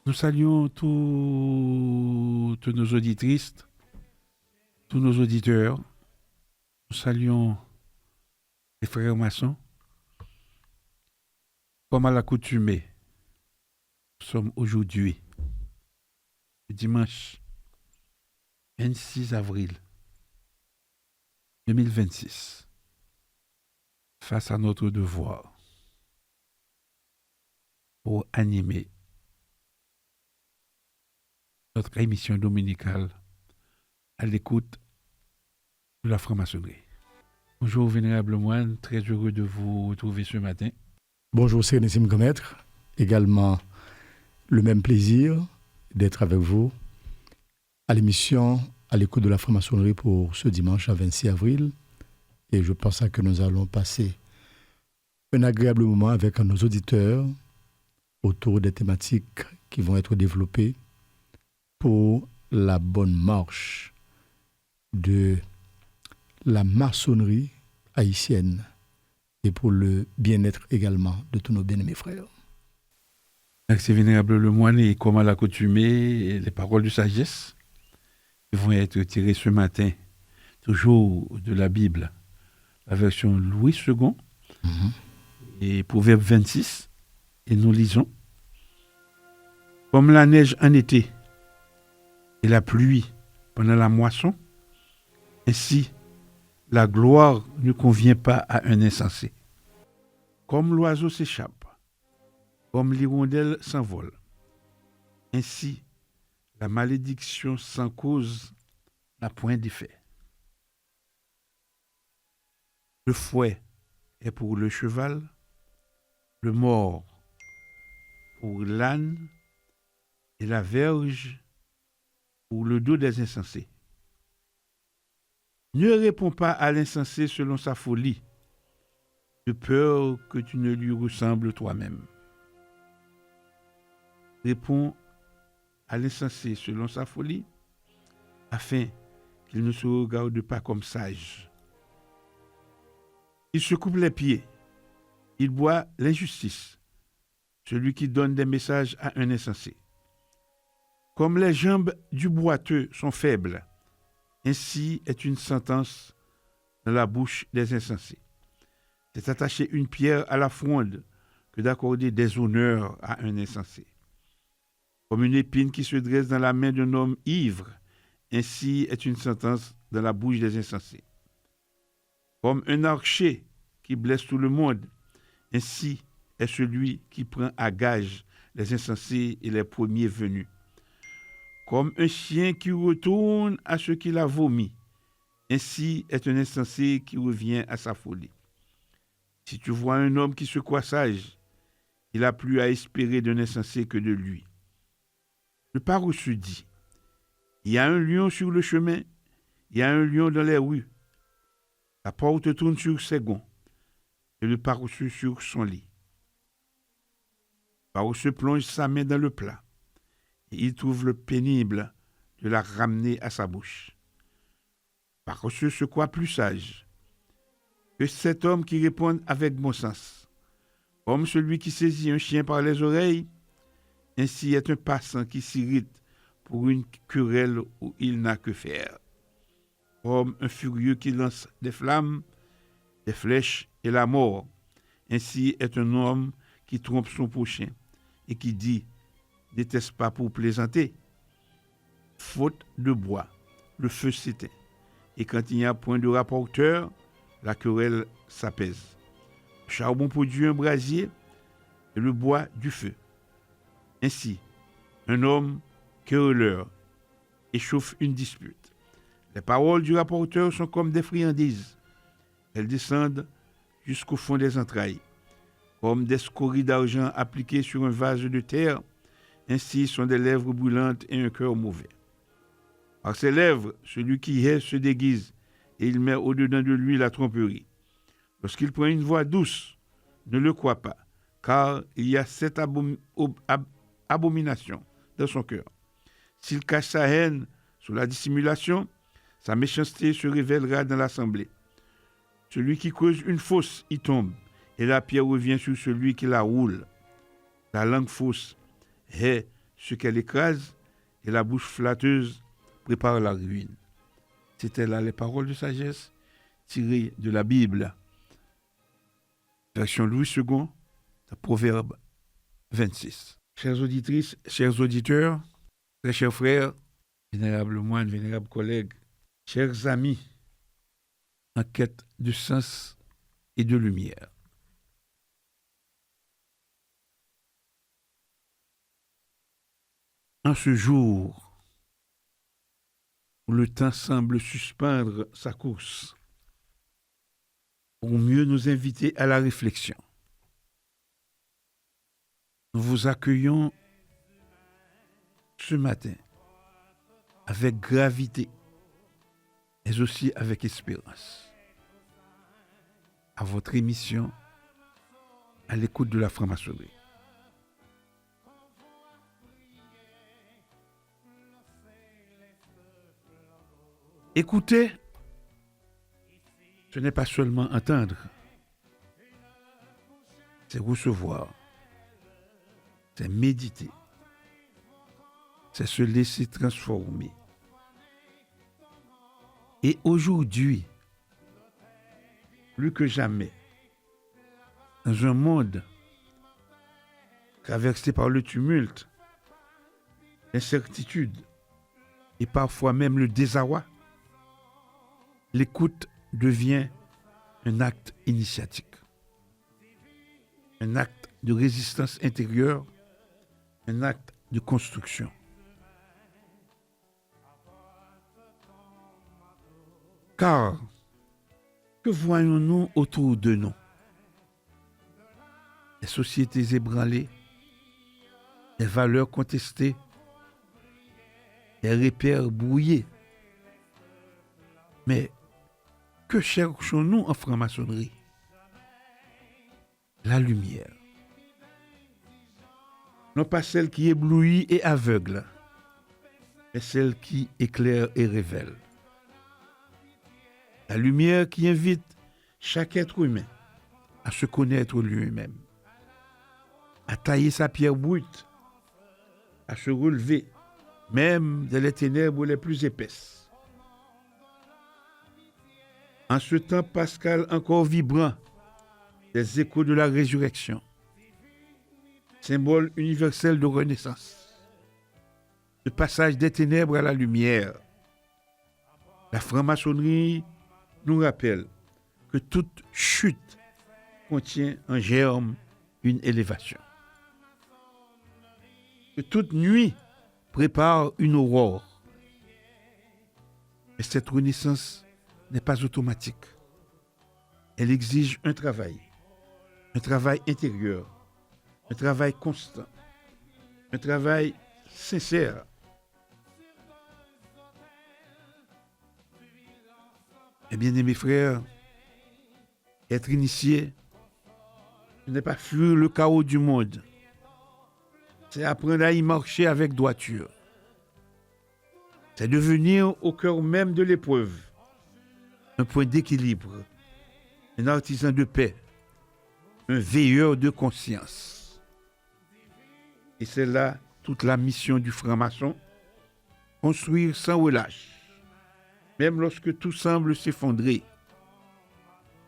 Nous saluons toutes nos auditrices, tous nos auditeurs. Nous saluons les frères maçons. Comme à l'accoutumée, nous sommes aujourd'hui, le dimanche 26 avril 2026, face à notre devoir pour animer notre émission dominicale à l'écoute de la franc-maçonnerie. Bonjour, vénérable moine, très heureux de vous retrouver ce matin. Bonjour, Sérénissime Grand-Maître. Également, le même plaisir d'être avec vous à l'émission à l'écoute de la franc-maçonnerie pour ce dimanche à 26 avril. Et je pense que nous allons passer un agréable moment avec nos auditeurs autour des thématiques qui vont être développées pour la bonne marche de la maçonnerie haïtienne et pour le bien-être également de tous nos bien-aimés frères. Merci, vénérable le moine, et comme à l'accoutumée, les paroles de sagesse qui vont être tirées ce matin, toujours de la Bible, la version Louis II, et Proverbe 26, et nous lisons: comme la neige en été et la pluie pendant la moisson, ainsi la gloire ne convient pas à un insensé. Comme l'oiseau s'échappe, comme l'hirondelle s'envole, ainsi la malédiction sans cause n'a point d'effet. Le fouet est pour le cheval, le mors pour l'âne et la verge pour le dos des insensés. Ne réponds pas à l'insensé selon sa folie, de peur que tu ne lui ressembles toi-même. Réponds à l'insensé selon sa folie, afin qu'il ne se regarde pas comme sage. Il se coupe les pieds, il boit l'injustice, celui qui donne des messages à un insensé. Comme les jambes du boiteux sont faibles, ainsi est une sentence dans la bouche des insensés. C'est attacher une pierre à la fronde que d'accorder des honneurs à un insensé. Comme une épine qui se dresse dans la main d'un homme ivre, ainsi est une sentence dans la bouche des insensés. Comme un archer qui blesse tout le monde, ainsi est celui qui prend à gage les insensés et les premiers venus. Comme un chien qui retourne à ce qu'il a vomi, ainsi est un insensé qui revient à sa folie. Si tu vois un homme qui se croit sage, il a plus à espérer d'un insensé que de lui. Le paresseux dit: il y a un lion sur le chemin, il y a un lion dans les rues. La porte tourne sur ses gonds, et le paresseux sur son lit. Le paresseux plonge sa main dans le plat, et il trouve le pénible de la ramener à sa bouche. Le paresseux se croit plus sage que cet homme qui répond avec bon sens. Comme celui qui saisit un chien par les oreilles, ainsi est un passant qui s'irrite pour une querelle où il n'a que faire. Comme un furieux qui lance des flammes, des flèches et la mort, ainsi est un homme qui trompe son prochain et qui dit: n'était-ce pas pour plaisanter? Faute de bois, le feu s'éteint, et quand il n'y a point de rapporteur, la querelle s'apaise. Le charbon produit un brasier et le bois du feu. Ainsi, un homme querelleur échauffe une dispute. Les paroles du rapporteur sont comme des friandises. Elles descendent jusqu'au fond des entrailles. Comme des scories d'argent appliquées sur un vase de terre, ainsi sont des lèvres brûlantes et un cœur mauvais. Par ses lèvres, celui qui hait se déguise, et il met au-dedans de lui la tromperie. Lorsqu'il prend une voix douce, ne le crois pas, car il y a cette abomination dans son cœur. S'il cache sa haine sous la dissimulation, sa méchanceté se révélera dans l'assemblée. Celui qui creuse une fosse y tombe, et la pierre revient sur celui qui la roule. La langue fausse hait ce qu'elle écrase, et la bouche flatteuse prépare la ruine. C'était là les paroles de sagesse tirées de la Bible. Version Louis II, Proverbe 26. Chères auditrices, chers auditeurs, très chers frères, vénérables moines, vénérables collègues, chers amis, en quête de sens et de lumière. En ce jour où le temps semble suspendre sa course, pour mieux nous inviter à la réflexion, nous vous accueillons ce matin avec gravité, mais aussi avec espérance, à votre émission à l'écoute de la franc-maçonnerie. Écouter, ce n'est pas seulement entendre, c'est recevoir, c'est méditer, c'est se laisser transformer. Et aujourd'hui, plus que jamais, dans un monde traversé par le tumulte, l'incertitude et parfois même le désarroi, l'écoute devient un acte initiatique, un acte de résistance intérieure, un acte de construction. Car, que voyons-nous autour de nous? Les sociétés ébranlées, les valeurs contestées, les repères brouillés. Mais que cherchons-nous en franc-maçonnerie? La lumière. Non pas celle qui éblouit et aveugle, mais celle qui éclaire et révèle. La lumière qui invite chaque être humain à se connaître lui-même, à tailler sa pierre brute, à se relever, même dans les ténèbres les plus épaisses. En ce temps pascal encore vibrant, des échos de la résurrection, symbole universel de renaissance, le passage des ténèbres à la lumière. La franc-maçonnerie nous rappelle que toute chute contient en germe une élévation, que toute nuit prépare une aurore. Mais cette renaissance n'est pas automatique. Elle exige un travail intérieur, un travail constant, un travail sincère. Et bien aimés frères, être initié, ce n'est pas fuir le chaos du monde, c'est apprendre à y marcher avec droiture. C'est devenir au cœur même de l'épreuve un point d'équilibre, un artisan de paix, un veilleur de conscience. Et c'est là toute la mission du franc-maçon, construire sans relâche, même lorsque tout semble s'effondrer,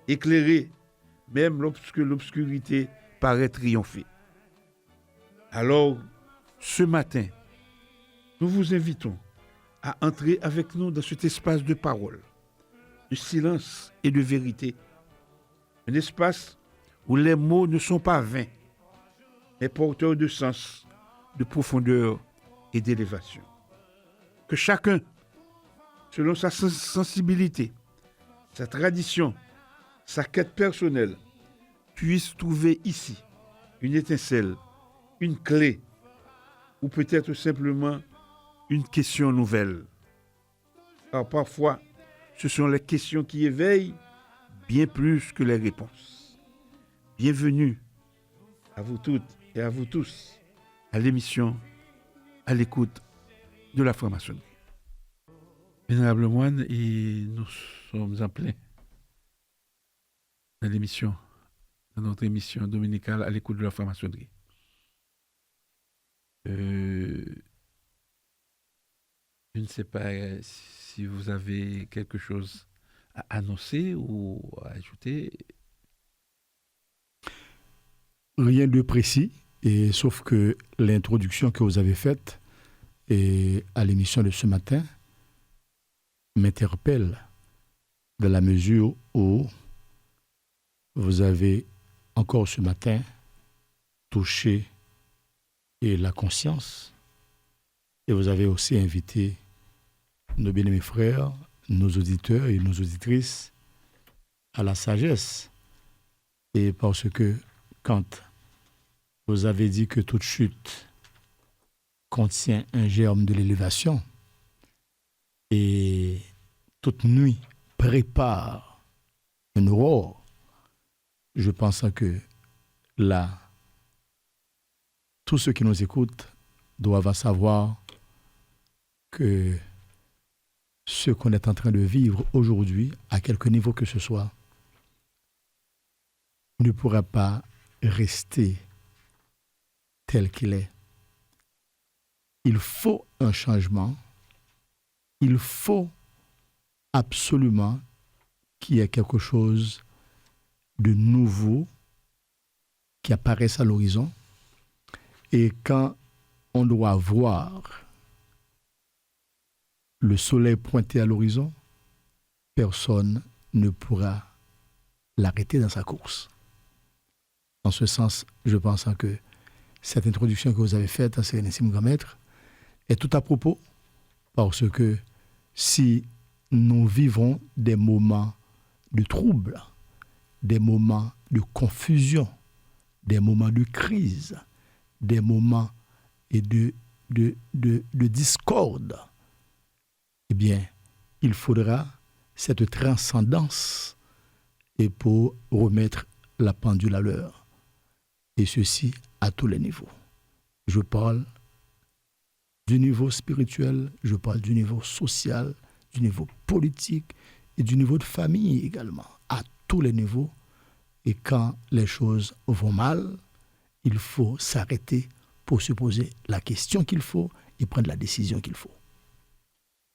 éclairer, même lorsque l'obscurité paraît triompher. Alors, ce matin, nous vous invitons à entrer avec nous dans cet espace de parole, de silence et de vérité. Un espace où les mots ne sont pas vains, mais porteurs de sens, de profondeur et d'élévation. Que chacun, selon sa sensibilité, sa tradition, sa quête personnelle, puisse trouver ici une étincelle, une clé, ou peut-être simplement une question nouvelle. Car parfois, ce sont les questions qui éveillent bien plus que les réponses. Bienvenue à vous toutes et à vous tous à l'émission à l'écoute de la franc-maçonnerie. Vénérable moine, et nous sommes en plein dans l'émission, dans notre émission dominicale à l'écoute de la franc-maçonnerie. sais pas si vous avez quelque chose à annoncer ou à ajouter. Rien de précis, et sauf que l'introduction que vous avez faite à l'émission de ce matin m'interpelle dans la mesure où vous avez encore ce matin touché la conscience et vous avez aussi invité nos bien-aimés frères, nos auditeurs et nos auditrices à la sagesse. Et parce que quand vous avez dit que toute chute contient un germe de l'élévation et toute nuit prépare une aurore, je pense que là, tous ceux qui nous écoutent doivent savoir que ce qu'on est en train de vivre aujourd'hui, à quelque niveau que ce soit, ne pourra pas rester tel qu'il est. Il faut un changement. Il faut absolument qu'il y ait quelque chose de nouveau qui apparaisse à l'horizon. Et quand on doit voir le soleil pointer à l'horizon, personne ne pourra l'arrêter dans sa course. En ce sens, je pense que cette introduction que vous avez faite à Sérénissime Grand Maître est tout à propos, parce que si nous vivons des moments de trouble, des moments de confusion, des moments de crise, des moments de discorde, eh bien, il faudra cette transcendance et pour remettre la pendule à l'heure. Et ceci à tous les niveaux. Je parle du niveau spirituel, je parle du niveau social, du niveau politique et du niveau de famille également, à tous les niveaux. Et quand les choses vont mal, il faut s'arrêter pour se poser la question qu'il faut et prendre la décision qu'il faut.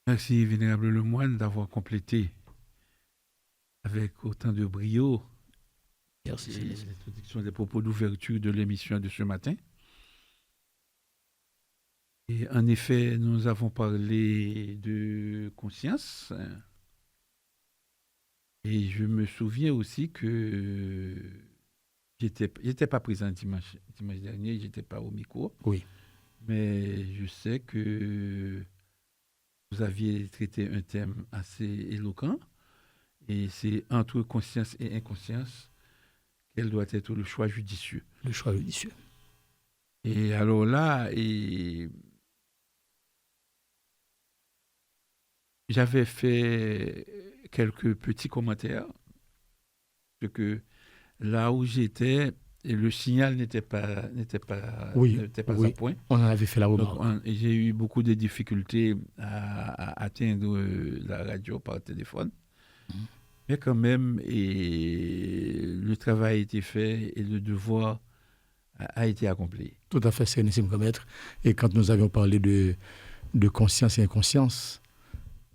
Merci, Vénérable Lemoine, d'avoir complété avec autant de brio l'introduction des propos d'ouverture de l'émission de ce matin. Et en effet, nous avons parlé de conscience. Et je me souviens aussi que j'étais pas présent dimanche dernier, j'étais pas au micro. Oui. Mais je sais que vous aviez traité un thème assez éloquent. Et c'est entre conscience et inconscience quel doit être le choix judicieux. Le choix judicieux. Et alors là, j'avais fait quelques petits commentaires, parce que là où j'étais, le signal n'était pas à point. On en avait fait la remarque. Donc, j'ai eu beaucoup de difficultés à atteindre la radio par téléphone. Mais quand même, le travail a été fait et le devoir a été accompli. Tout à fait, Sérénissime Grand Maître. Et quand nous avions parlé de conscience et inconscience,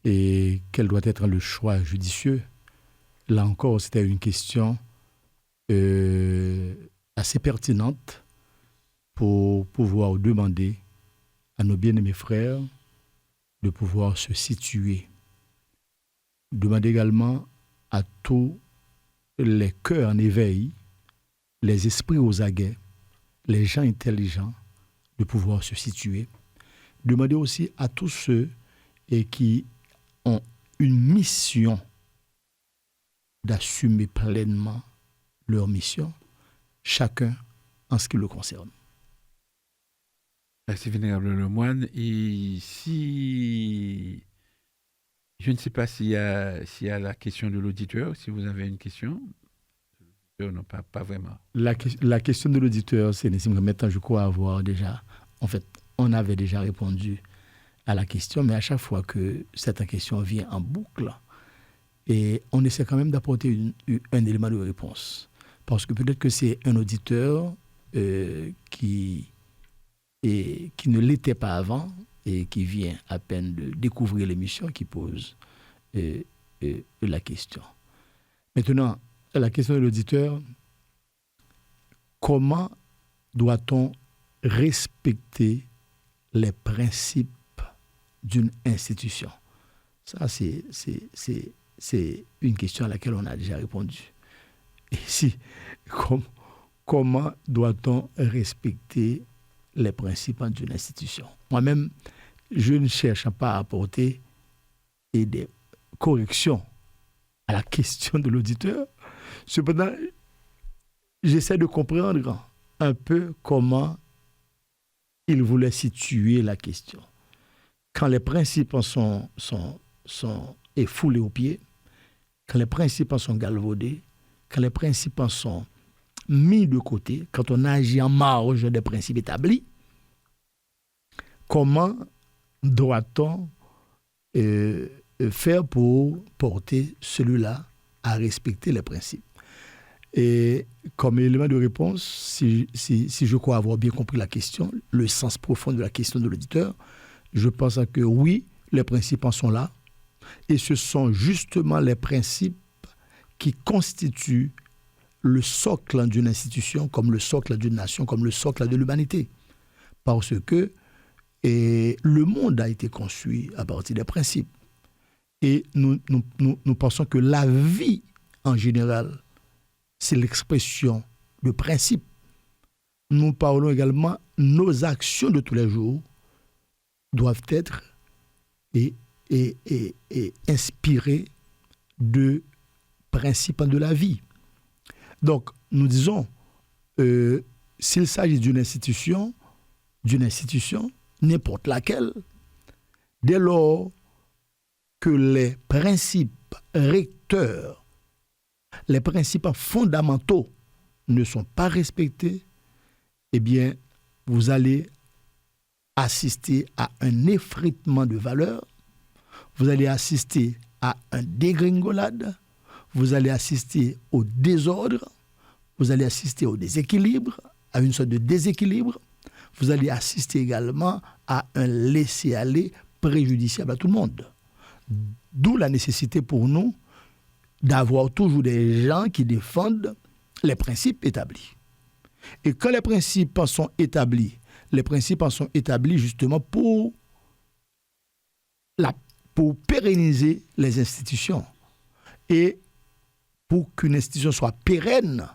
et quel doit être le choix judicieux, là encore, c'était une question assez pertinente pour pouvoir demander à nos bien-aimés frères de pouvoir se situer. Demander également à tous les cœurs en éveil, les esprits aux aguets, les gens intelligents de pouvoir se situer. Demander aussi à tous ceux qui ont une mission d'assumer pleinement leur mission, chacun en ce qui le concerne. Merci, Vénérable Lemoine. Et si... Je ne sais pas s'il y a la question de l'auditeur, si vous avez une question. Non, pas vraiment. La question de l'auditeur, c'est maintenant, je crois avoir déjà... En fait, on avait déjà répondu à la question, mais à chaque fois que cette question vient en boucle, et on essaie quand même d'apporter un élément de réponse. Parce que peut-être que c'est un auditeur qui ne l'était pas avant et qui vient à peine de découvrir l'émission qui pose la question. Maintenant, la question de l'auditeur, comment doit-on respecter les principes d'une institution? Ça, c'est une question à laquelle on a déjà répondu. Ici, comment doit-on respecter les principes d'une institution? Moi-même, je ne cherche pas à apporter des corrections à la question de l'auditeur. Cependant, j'essaie de comprendre un peu comment il voulait situer la question. Quand les principes sont foulés aux pieds, quand les principes sont galvaudés, quand les principes sont mis de côté, quand on agit en marge des principes établis, comment doit-on faire pour porter celui-là à respecter les principes? Et comme élément de réponse, si je crois avoir bien compris la question, le sens profond de la question de l'auditeur, je pense que oui, les principes en sont là. Et ce sont justement les principes qui constituent le socle d'une institution, comme le socle d'une nation, comme le socle de l'humanité. Parce que le monde a été conçu à partir des principes. Et nous pensons que la vie, en général, c'est l'expression de principes. Nous parlons également, nos actions de tous les jours doivent être inspirées de principes de la vie. Donc, nous disons, s'il s'agit d'une institution, n'importe laquelle, dès lors que les principes recteurs, les principes fondamentaux ne sont pas respectés, eh bien, vous allez assister à un effritement de valeurs, vous allez assister à un dégringolade, vous allez assister au désordre, vous allez assister au déséquilibre, à une sorte de déséquilibre, vous allez assister également à un laisser-aller préjudiciable à tout le monde. D'où la nécessité pour nous d'avoir toujours des gens qui défendent les principes établis. Et quand les principes sont établis, justement pour pérenniser les institutions. Et pour qu'une institution soit pérenne,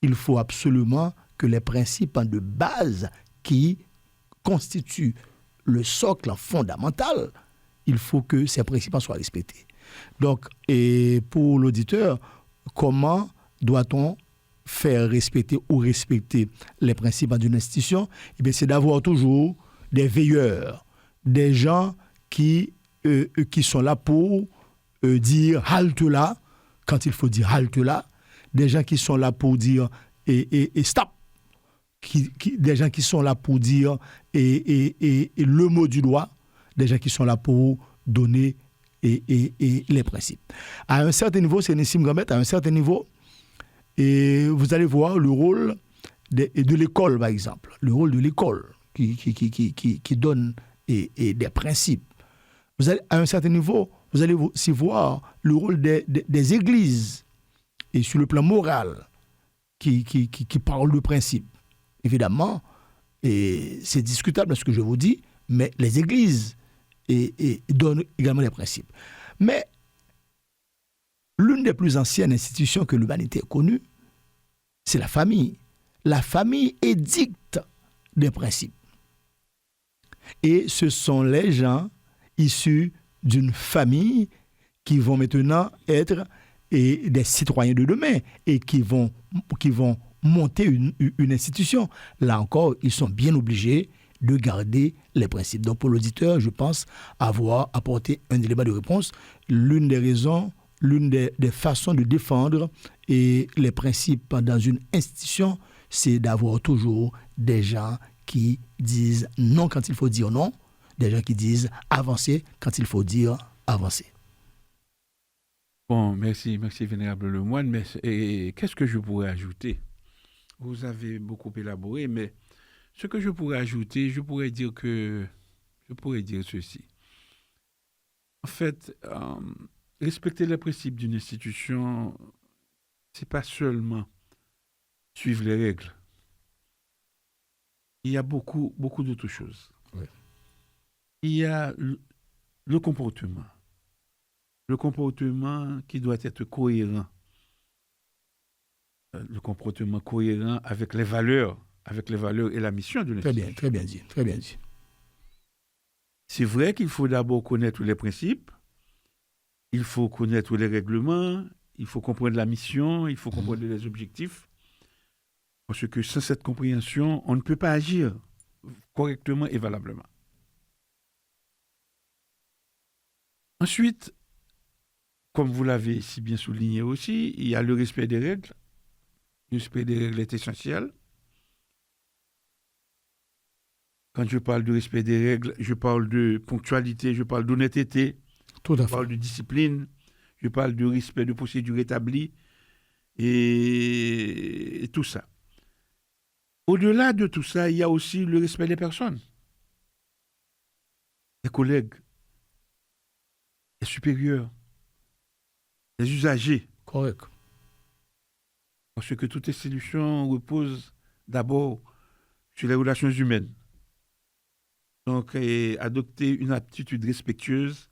il faut absolument que les principes de base qui constituent le socle fondamental, il faut que ces principes soient respectés. Donc, et pour l'auditeur, comment doit-on faire respecter ou respecter les principes d'une institution? Eh bien, c'est d'avoir toujours des veilleurs, des gens qui sont là pour dire halte là, quand il faut dire halte là, des gens qui sont là pour dire et stop, des gens qui sont là pour dire et le mot du doigt, des gens qui sont là pour donner et les principes. À un certain niveau, c'est Nissim Gamet, à un certain niveau, et vous allez voir le rôle de l'école, par exemple, le rôle de l'école qui donne des principes. Vous allez, à un certain niveau, vous allez aussi voir le rôle des églises, et sur le plan moral, qui parlent de principes. Évidemment, et c'est discutable ce que je vous dis, mais les églises donnent également des principes. Mais l'une des plus anciennes institutions que l'humanité a connues, c'est la famille. La famille édicte des principes. Et ce sont les gens issus d'une famille qui vont maintenant être des citoyens de demain et qui vont monter une institution. Là encore, ils sont bien obligés de garder les principes. Donc pour l'auditeur, je pense avoir apporté un élément de réponse. L'une des raisons, l'une des façons de défendre les principes dans une institution, c'est d'avoir toujours des gens qui disent non quand il faut dire non, des gens qui disent avancer quand il faut dire avancer. Bon, merci Vénérable Lemoine. Mais qu'est-ce que je pourrais ajouter? Vous avez beaucoup élaboré, mais ce que je pourrais ajouter, je pourrais dire que je pourrais dire ceci. En fait, respecter les principes d'une institution, c'est pas seulement suivre les règles. Il y a beaucoup, beaucoup d'autres choses. Oui. Il y a le comportement. Le comportement qui doit être cohérent. Le comportement cohérent avec les valeurs et la mission de l'institution. Très bien dit, très bien dit. C'est vrai qu'il faut d'abord connaître les principes, il faut connaître les règlements, il faut comprendre la mission, il faut comprendre les objectifs. Parce que sans cette compréhension, on ne peut pas agir correctement et valablement. Ensuite, comme vous l'avez si bien souligné aussi, il y a le respect des règles. Le respect des règles est essentiel. Quand je parle de respect des règles, je parle de ponctualité, je parle d'honnêteté, Tout à je fait. parle de discipline, je parle de respect de procédures établies et tout ça. Au-delà de tout ça, il y a aussi le respect des personnes, des collègues, des supérieurs, des usagers. Correct. Parce que toute institution repose d'abord sur les relations humaines. Donc, adopter une attitude respectueuse,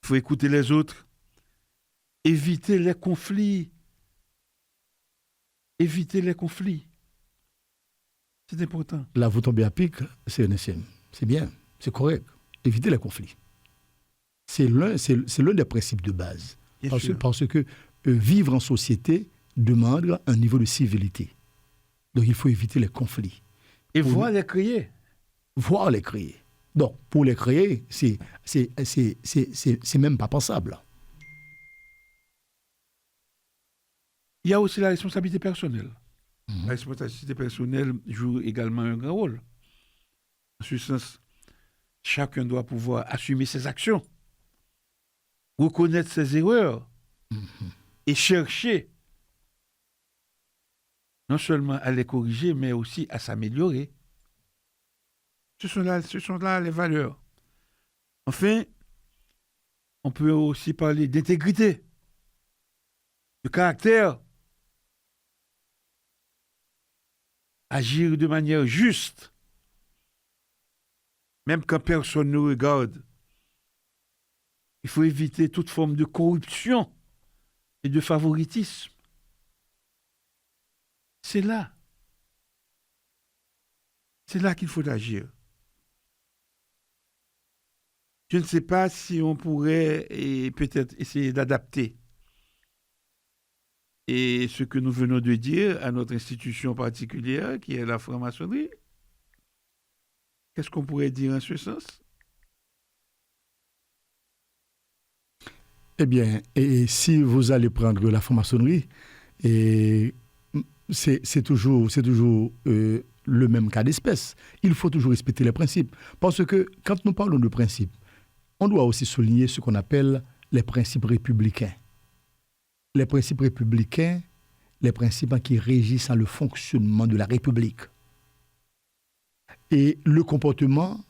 il faut écouter les autres, éviter les conflits. Éviter les conflits. C'est important. Là, vous tombez à pic, c'est bien, c'est correct. Éviter les conflits. C'est l'un des principes de base. Parce que vivre en société demande un niveau de civilité. Donc, il faut éviter les conflits. Et voir les créer. Voir les créer. Donc, pour les créer, c'est même pas pensable. Il y a aussi la responsabilité personnelle. La responsabilité personnelle joue également un grand rôle. En ce sens, chacun doit pouvoir assumer ses actions, reconnaître ses erreurs et chercher non seulement à les corriger, mais aussi à s'améliorer. Ce sont là les valeurs. Enfin, on peut aussi parler d'intégrité, de caractère, agir de manière juste, même quand personne ne regarde. Il faut éviter toute forme de corruption et de favoritisme. C'est là qu'il faut agir. Je ne sais pas si on pourrait peut-être essayer d'adapter et ce que nous venons de dire à notre institution particulière, qui est la franc-maçonnerie. Qu'est-ce qu'on pourrait dire en ce sens? Eh bien, et si vous allez prendre la franc-maçonnerie, c'est toujours le même cas d'espèce. Il faut toujours respecter les principes. Parce que quand nous parlons de principes, on doit aussi souligner ce qu'on appelle les principes républicains. Les principes républicains, les principes qui régissent le fonctionnement de la République. Et le comportement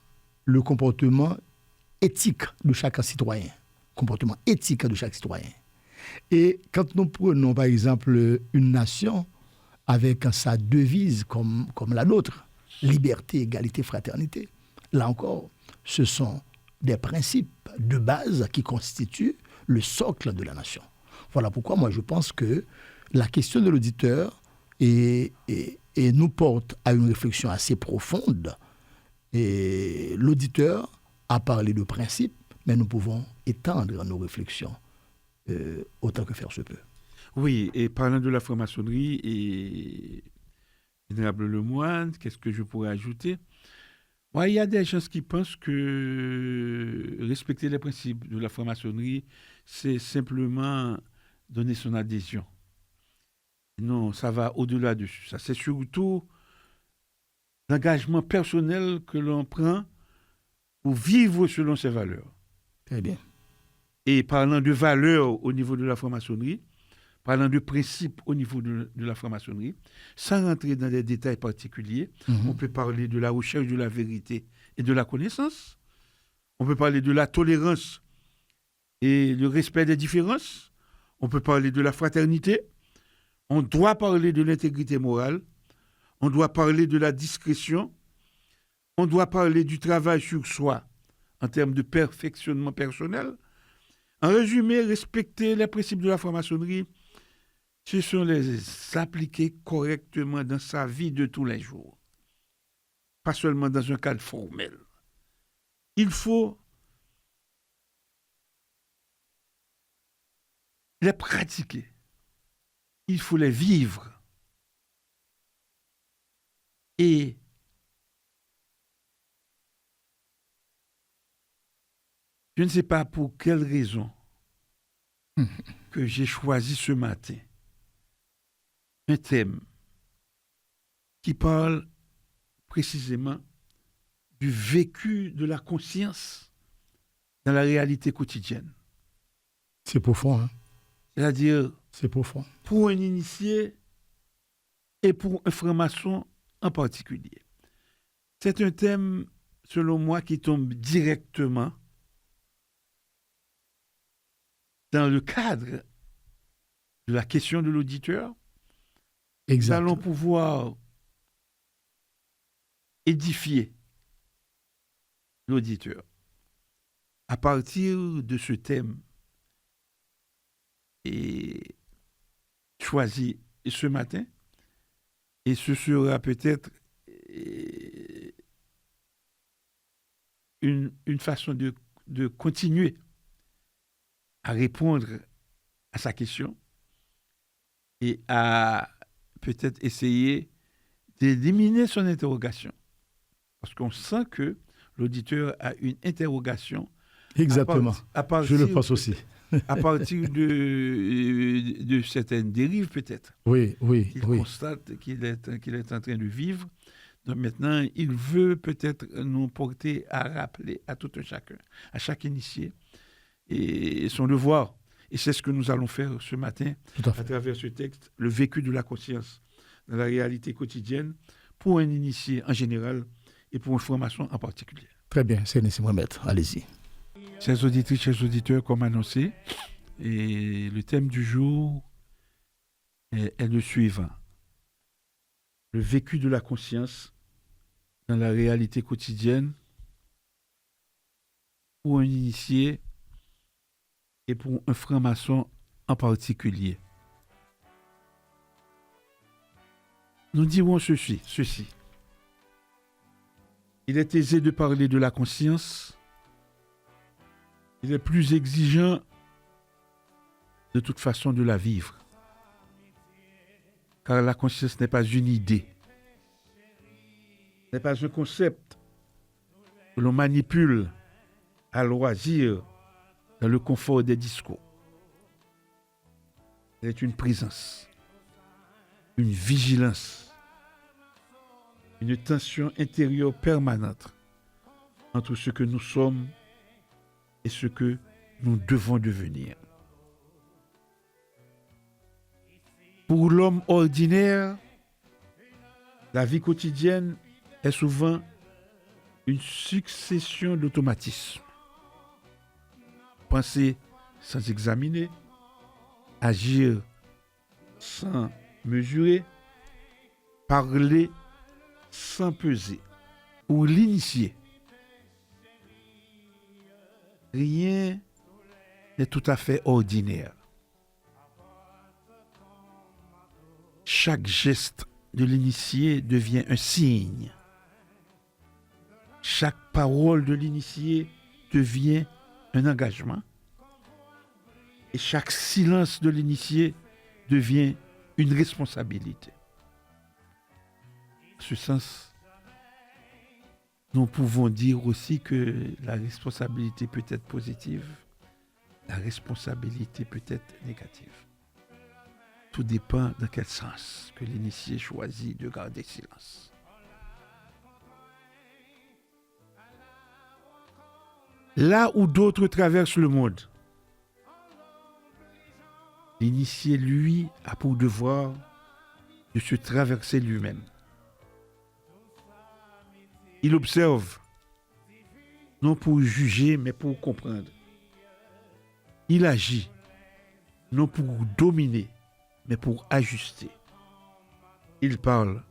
éthique de chaque citoyen. Comportement éthique de chaque citoyen. Et quand nous prenons, par exemple, une nation avec sa devise comme la nôtre, liberté, égalité, fraternité, là encore, ce sont des principes de base qui constituent le socle de la nation. Voilà pourquoi moi je pense que la question de l'auditeur nous porte à une réflexion assez profonde. Et l'auditeur a parlé de principes, mais nous pouvons étendre nos réflexions autant que faire se peut. Oui, et parlant de la franc-maçonnerie et Vénérable Lemoine, qu'est-ce que je pourrais ajouter? Il y a des gens qui pensent que respecter les principes de la franc-maçonnerie, c'est simplement donner son adhésion. Non, ça va au-delà de ça. C'est surtout l'engagement personnel que l'on prend pour vivre selon ses valeurs. Très bien. Et parlant de valeurs au niveau de la franc-maçonnerie, parlant de principes au niveau de la franc-maçonnerie, sans rentrer dans des détails particuliers, on peut parler de la recherche de la vérité et de la connaissance. On peut parler de la tolérance et le respect des différences. On peut parler de la fraternité. On doit parler de l'intégrité morale. On doit parler de la discrétion. On doit parler du travail sur soi en termes de perfectionnement personnel. En résumé, respecter les principes de la franc-maçonnerie, ce sont les appliquer correctement dans sa vie de tous les jours. Pas seulement dans un cadre formel. Il faut les pratiquer. Il faut les vivre. Et je ne sais pas pour quelle raison que j'ai choisi ce matin un thème qui parle précisément du vécu de la conscience dans la réalité quotidienne. C'est profond, hein? C'est-à-dire, C'est profond. pour un initié et pour un franc-maçon en particulier. C'est un thème, selon moi, qui tombe directement dans le cadre de la question de l'auditeur. Nous allons pouvoir édifier l'auditeur à partir de ce thème et choisi ce matin. Et ce sera peut-être une façon de continuer à répondre à sa question et à peut-être essayer d'éliminer son interrogation. Parce qu'on sent que l'auditeur a une interrogation. Exactement. Je le pense aussi. À partir de certaines dérives, peut-être. Oui. Il constate qu'il est en train de vivre. Donc maintenant, il veut peut-être nous porter à rappeler à tout un chacun, à chaque initié, et son devoir. Et c'est ce que nous allons faire ce matin à travers ce texte, le vécu de la conscience dans la réalité quotidienne, pour un initié en général et pour un franc-maçon en particulier. Très bien, c'est Mohamed. Allez-y. Chers auditrices, chers auditeurs, comme annoncé, et le thème du jour est le suivant. Le vécu de la conscience dans la réalité quotidienne pour un initié et pour un franc-maçon en particulier. Nous dirons ceci. Il est aisé de parler de la conscience. Il est plus exigeant de toute façon de la vivre. Car la conscience n'est pas une idée, n'est pas un concept que l'on manipule à loisir dans le confort des discours. Elle est une présence, une vigilance, une tension intérieure permanente entre ce que nous sommes et ce que nous devons devenir. Pour l'homme ordinaire, la vie quotidienne est souvent une succession d'automatismes. Penser sans examiner, agir sans mesurer, parler sans peser. Pour l'initié, rien n'est tout à fait ordinaire. Chaque geste de l'initié devient un signe. Chaque parole de l'initié devient un engagement. Et chaque silence de l'initié devient une responsabilité. En ce sens, nous pouvons dire aussi que la responsabilité peut être positive, la responsabilité peut être négative. Tout dépend dans quel sens que l'initié choisit de garder silence. Là où d'autres traversent le monde, l'initié, lui, a pour devoir de se traverser lui-même. Il observe non pour juger, mais pour comprendre. Il agit, non pour dominer, mais pour ajuster. Il parle,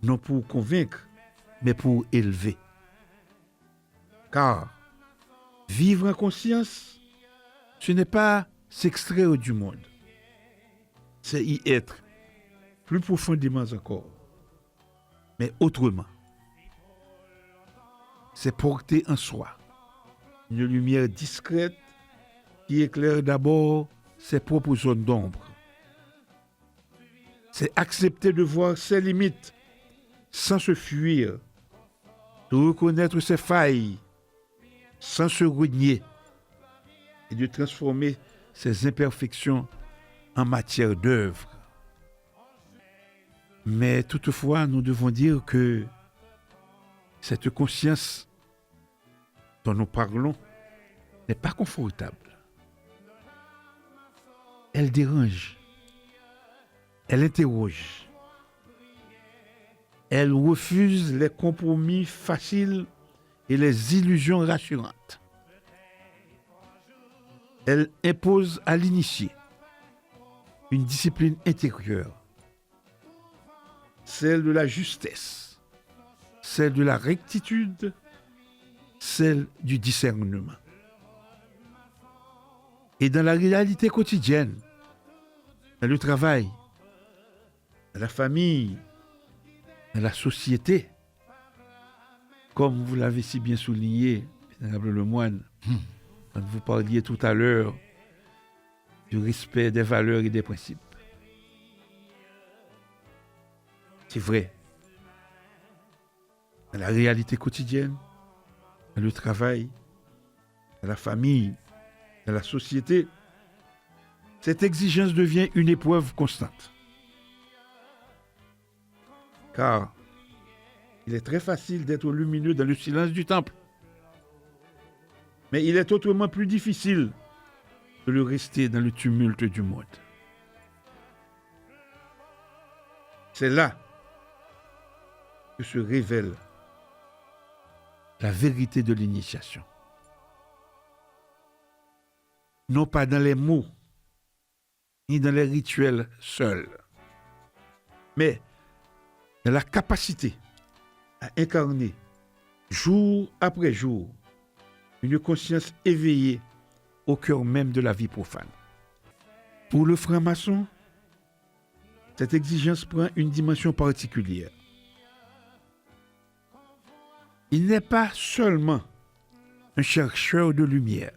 non pour convaincre, mais pour élever. Car vivre en conscience, ce n'est pas s'extraire du monde, c'est y être plus profondément encore, mais autrement. C'est porter en soi une lumière discrète qui éclaire d'abord ses propres zones d'ombre. C'est accepter de voir ses limites sans se fuir, de reconnaître ses failles sans se renier et de transformer ses imperfections en matière d'œuvre. Mais toutefois, nous devons dire que cette conscience dont nous parlons n'est pas confortable. Elle dérange, elle interroge, elle refuse les compromis faciles et les illusions rassurantes. Elle impose à l'initié une discipline intérieure, celle de la justesse, celle de la rectitude, celle du discernement. Et dans la réalité quotidienne, dans le travail, dans la famille, dans la société, comme vous l'avez si bien souligné, Vénérable Lemoine, quand vous parliez tout à l'heure du respect des valeurs et des principes. C'est vrai. Dans la réalité quotidienne, dans le travail, dans la famille, dans la société, cette exigence devient une épreuve constante. Car il est très facile d'être lumineux dans le silence du temple. Mais il est autrement plus difficile de le rester dans le tumulte du monde. C'est là que se révèle la vérité de l'initiation. Non pas dans les mots, ni dans les rituels seuls, mais dans la capacité à incarner, jour après jour, une conscience éveillée au cœur même de la vie profane. Pour le franc-maçon, cette exigence prend une dimension particulière. Il n'est pas seulement un chercheur de lumière.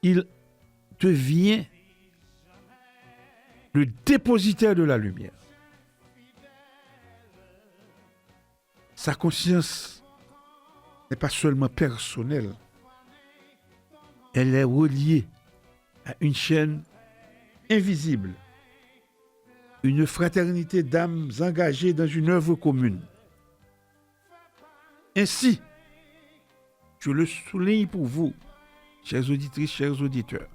Il devient le dépositaire de la lumière. Sa conscience n'est pas seulement personnelle, elle est reliée à une chaîne invisible, une fraternité d'âmes engagées dans une œuvre commune. Ainsi, je le souligne pour vous, chères auditrices, chers auditeurs,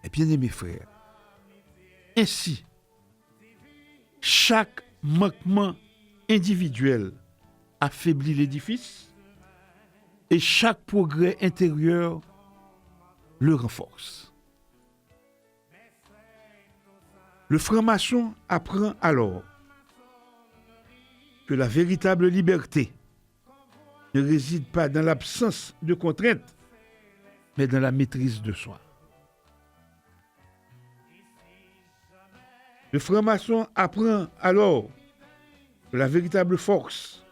et bien-aimés frères, ainsi, chaque manquement individuel affaiblit l'édifice et chaque progrès intérieur le renforce. Le franc-maçon apprend alors que la véritable liberté ne réside pas dans l'absence de contraintes, mais dans la maîtrise de soi. Le franc-maçon apprend alors que la véritable force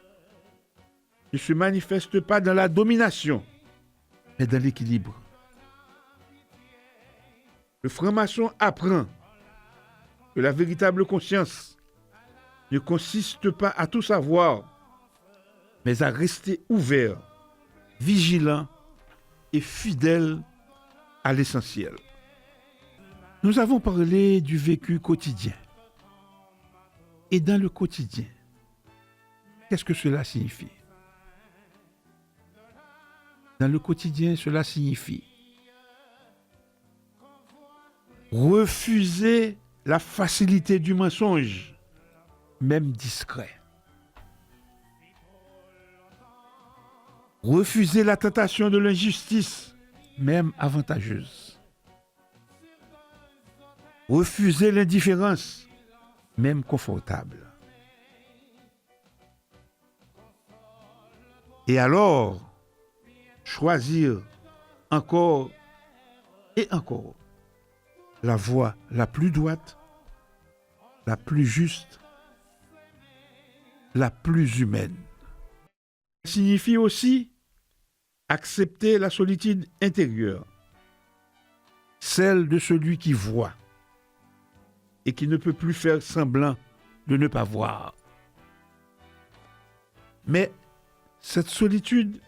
ne se manifeste pas dans la domination, mais dans l'équilibre. Le franc-maçon apprend que la véritable conscience ne consiste pas à tout savoir, mais à rester ouvert, vigilant et fidèle à l'essentiel. Nous avons parlé du vécu quotidien. Et dans le quotidien, qu'est-ce que cela signifie? Dans le quotidien, cela signifie refuser la facilité du mensonge, même discret. Refuser la tentation de l'injustice, même avantageuse. Refuser l'indifférence, même confortable. Et alors, choisir encore et encore la voie la plus droite, la plus juste, la plus humaine. Ça signifie aussi accepter la solitude intérieure, celle de celui qui voit et qui ne peut plus faire semblant de ne pas voir. Mais cette solitude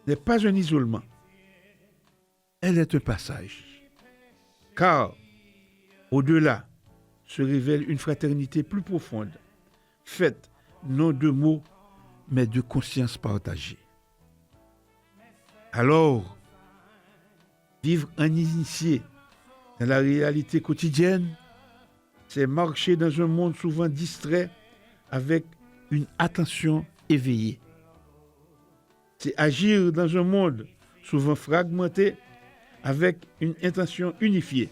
n'est pas un isolement, elle est un passage. Car au-delà se révèle une fraternité plus profonde, faite non de mots, mais de conscience partagée. Alors, vivre en initié dans la réalité quotidienne, c'est marcher dans un monde souvent distrait avec une attention éveillée. C'est agir dans un monde souvent fragmenté avec une intention unifiée.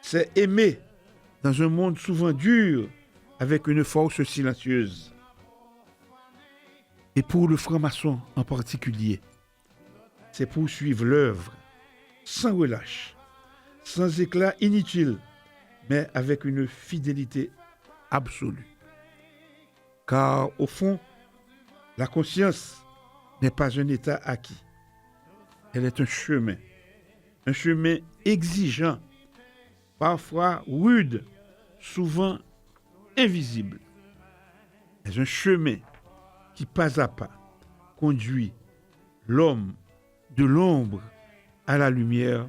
C'est aimer dans un monde souvent dur avec une force silencieuse. Et pour le franc-maçon en particulier, c'est poursuivre l'œuvre sans relâche, sans éclat inutile, mais avec une fidélité absolue. Car au fond, la conscience n'est pas un état acquis. Elle est un chemin exigeant, parfois rude, souvent invisible. C'est un chemin qui, pas à pas, conduit l'homme de l'ombre à la lumière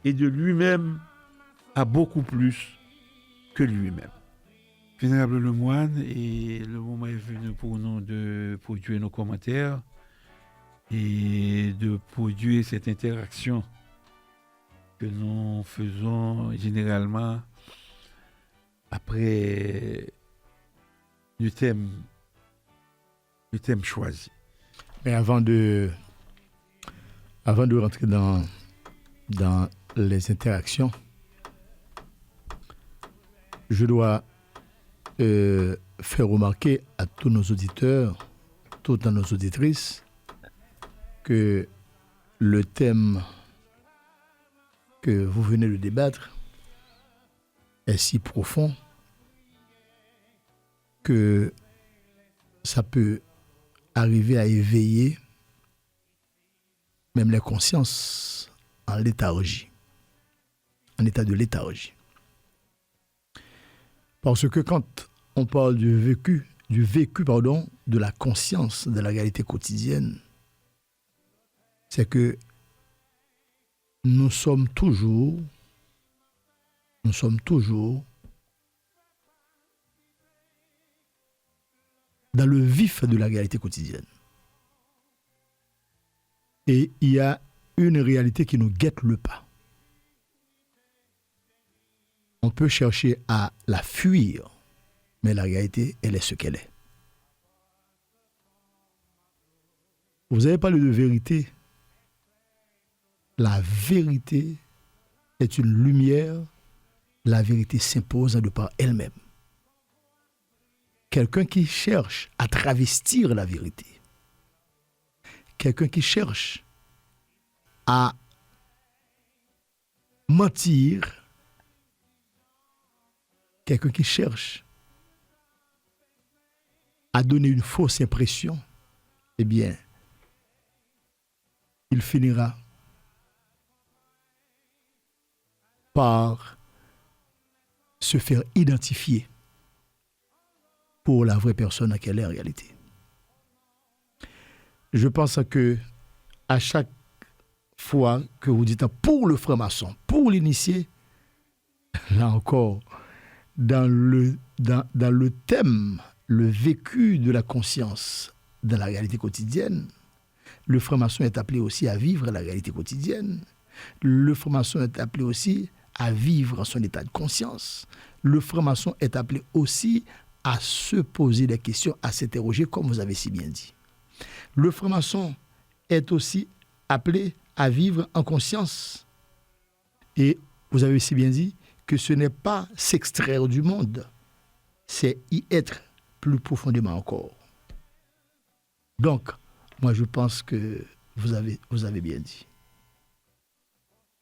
et de lui-même à beaucoup plus que lui-même. Vénérable Lemoine, et le moment est venu pour nous de produire nos commentaires et de produire cette interaction que nous faisons généralement après le thème choisi. Mais avant de rentrer dans les interactions, je dois faire remarquer à tous nos auditeurs, toutes nos auditrices, que le thème que vous venez de débattre est si profond que ça peut arriver à éveiller même les consciences en léthargie, en état de léthargie. Parce que quand on parle du vécu de la conscience de la réalité quotidienne, c'est que nous sommes toujours dans le vif de la réalité quotidienne. Et il y a une réalité qui nous guette le pas. On peut chercher à la fuir, mais la réalité, elle est ce qu'elle est. Vous avez parlé de vérité. La vérité est une lumière. La vérité s'impose de par elle-même. Quelqu'un qui cherche à travestir la vérité, quelqu'un qui cherche à mentir, quelqu'un qui cherche à donner une fausse impression, eh bien, il finira par se faire identifier pour la vraie personne à qu'elle est en réalité. Je pense que à chaque fois que vous dites pour le franc-maçon, pour l'initié, là encore, dans le thème, le vécu de la conscience dans la réalité quotidienne, le franc-maçon est appelé aussi à vivre la réalité quotidienne. Le franc-maçon est appelé aussi à vivre son état de conscience. Le franc-maçon est appelé aussi à se poser des questions, à s'interroger, comme vous avez si bien dit. Le franc-maçon est aussi appelé à vivre en conscience. Et vous avez aussi bien dit que ce n'est pas s'extraire du monde, c'est y être plus profondément encore. Donc, moi, je pense que vous avez bien dit.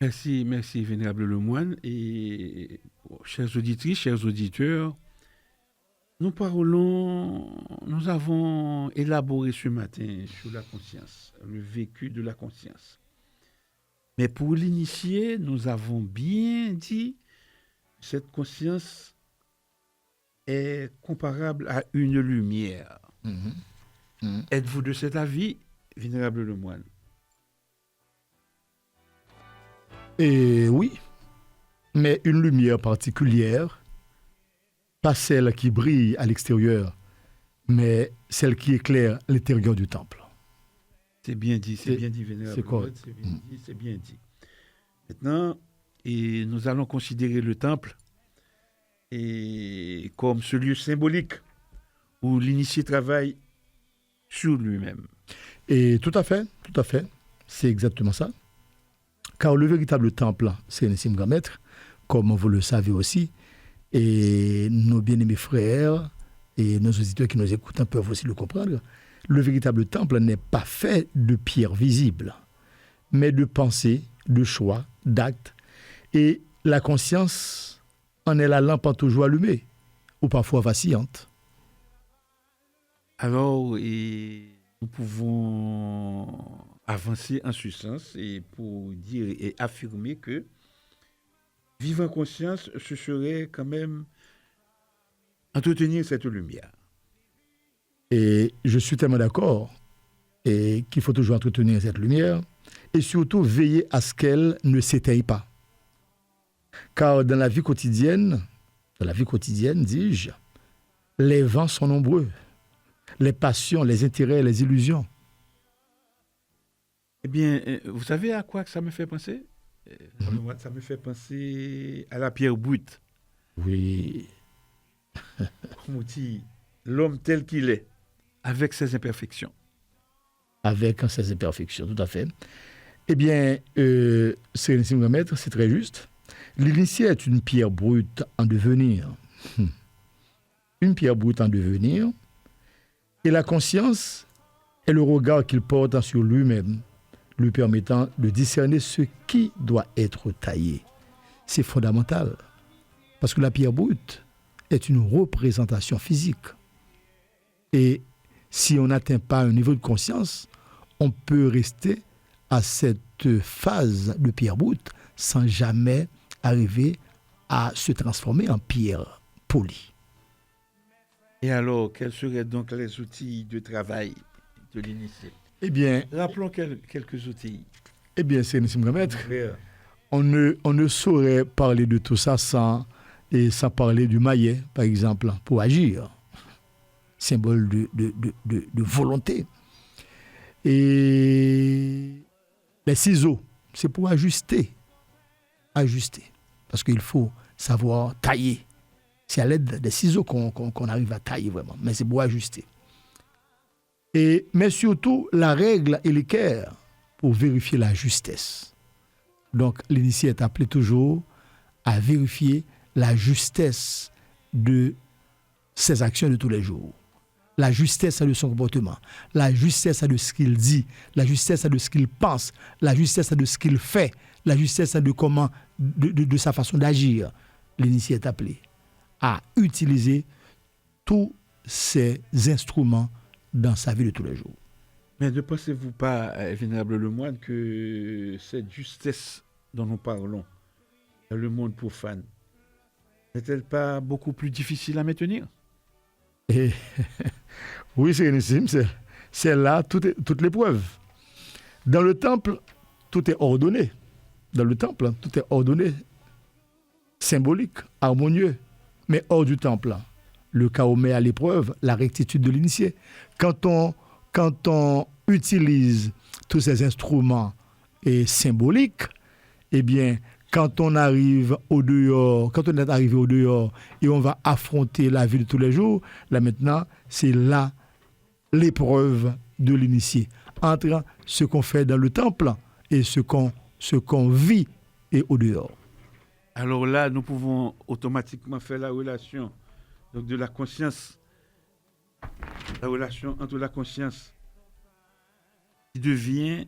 Merci, Vénérable Lemoine. Et chères auditrices, chers auditeurs, nous avons élaboré ce matin sur la conscience, le vécu de la conscience. Mais pour l'initier, nous avons bien dit que cette conscience est comparable à une lumière. Êtes-vous de cet avis, Vénérable Lemoine? Et oui, mais une lumière particulière, pas celle qui brille à l'extérieur, mais celle qui éclaire l'intérieur du temple. C'est bien dit, Vénérable. C'est correct. C'est bien dit. Maintenant, nous allons considérer le temple comme ce lieu symbolique où l'initié travaille sur lui-même. Et tout à fait, c'est exactement ça. Car le véritable temple, c'est Nissim Grand Maître, comme vous le savez aussi, et nos bien-aimés frères et nos auditeurs qui nous écoutent peuvent aussi le comprendre. Le véritable temple n'est pas fait de pierres visibles, mais de pensées, de choix, d'actes. Et la conscience en est la lampe toujours allumée, ou parfois vacillante. Alors, nous pouvons avancer en ce sens et pour dire et affirmer que vivre en conscience, ce serait quand même entretenir cette lumière. Et je suis tellement d'accord et qu'il faut toujours entretenir cette lumière et surtout veiller à ce qu'elle ne s'éteigne pas. Car dans la vie quotidienne, dis-je, les vents sont nombreux, les passions, les intérêts, les illusions. Eh bien, vous savez à quoi ça me fait penser? Ça me fait penser à la pierre brute. Oui. Comme on dit, l'homme tel qu'il est, avec ses imperfections. Avec ses imperfections, tout à fait. Eh bien, c'est Nissim Maître, c'est très juste. L'initié est une pierre brute en devenir. Une pierre brute en devenir. Et la conscience est le regard qu'il porte sur lui-même, lui permettant de discerner ce qui doit être taillé. C'est fondamental. Parce que la pierre brute est une représentation physique. Et si on n'atteint pas un niveau de conscience, on peut rester à cette phase de pierre brute sans jamais arriver à se transformer en pierre polie. Et alors, quels seraient donc les outils de travail de l'initié? Eh bien, rappelons quelques outils. Eh bien, c'est Nissim Grand Maître. On ne saurait parler de tout ça sans parler du maillet, par exemple, pour agir. Symbole de volonté. Et les ciseaux, c'est pour ajuster. Parce qu'il faut savoir tailler. C'est à l'aide des ciseaux qu'on arrive à tailler vraiment, mais c'est pour ajuster. Mais surtout, la règle et l'équerre pour vérifier la justesse. Donc, l'initié est appelé toujours à vérifier la justesse de ses actions de tous les jours. La justesse de son comportement, la justesse de ce qu'il dit, la justesse de ce qu'il pense, la justesse de ce qu'il fait, la justesse de sa façon d'agir. L'initié est appelé à utiliser tous ces instruments dans sa vie de tous les jours. Mais ne pensez-vous pas, Vénérable Lemoine, que cette justesse dont nous parlons dans le monde profane n'est-elle pas beaucoup plus difficile à maintenir? Oui, c'est Nissim, c'est là toute l'épreuve. Dans le temple, tout est ordonné. Tout est ordonné, symbolique, harmonieux. Mais hors du temple, le chaos met à l'épreuve la rectitude de l'initié. Quand on utilise tous ces instruments symboliques, eh bien, quand on est arrivé au dehors et on va affronter la vie de tous les jours, là maintenant, c'est là l'épreuve de l'initié, entre ce qu'on fait dans le temple et ce qu'on vit et au dehors. Alors là, nous pouvons automatiquement faire la relation donc de la conscience, la relation entre la conscience qui devient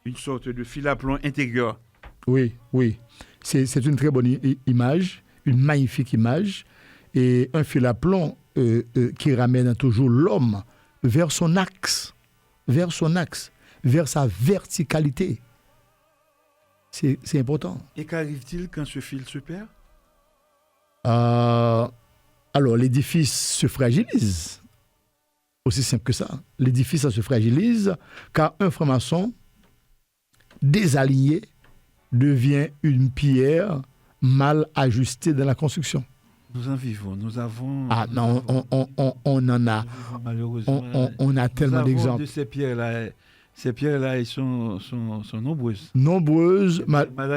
une sorte de fil à plomb intérieur. Oui, oui. C'est une très bonne image, une magnifique image, et un fil à plomb qui ramène toujours l'homme vers son axe, vers sa verticalité. C'est important. Et qu'arrive-t-il quand ce fil se perd? Alors, l'édifice se fragilise. Aussi simple que ça. L'édifice, ça se fragilise car un franc-maçon désaligné devient une pierre mal ajustée dans la construction. Nous en vivons, nous avons... Ah non, on en a. Malheureusement, on a tellement d'exemples. De ces pierres-là, elles sont nombreuses. Nombreuses, mal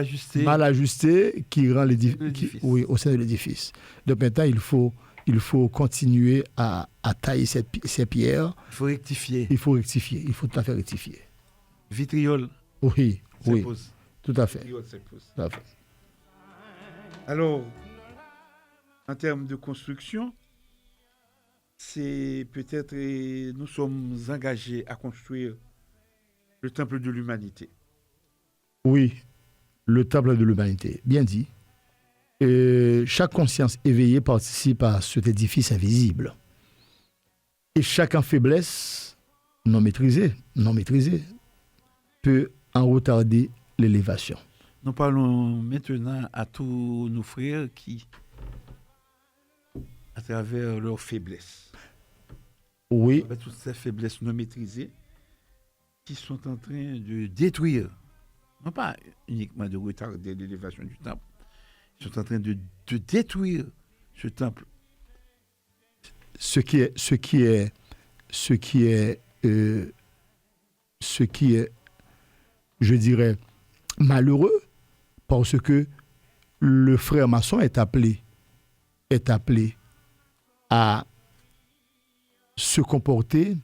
ajustées, qui rend l'édifice. Oui, au sein de l'édifice. Donc maintenant, il faut continuer à tailler ces pierres. Il faut rectifier. Il faut tout à fait rectifier. Vitriol. Oui, s'impose. Tout à fait. Vitriol s'impose. Tout à fait. Alors, en termes de construction, c'est peut-être nous sommes engagés à construire le temple de l'humanité. Oui, le temple de l'humanité, bien dit. Chaque conscience éveillée participe à cet édifice invisible. Et chaque en faiblesse non maîtrisée, peut en retarder l'élévation. Nous parlons maintenant à tous nos frères qui, à travers leur faiblesse, oui, avec toutes ces faiblesses non maîtrisées, qui sont en train de détruire, non pas uniquement de retarder l'élévation du temple, ils sont en train de détruire ce temple. Ce qui est, je dirais, malheureux, parce que le frère maçon est appelé à se comporter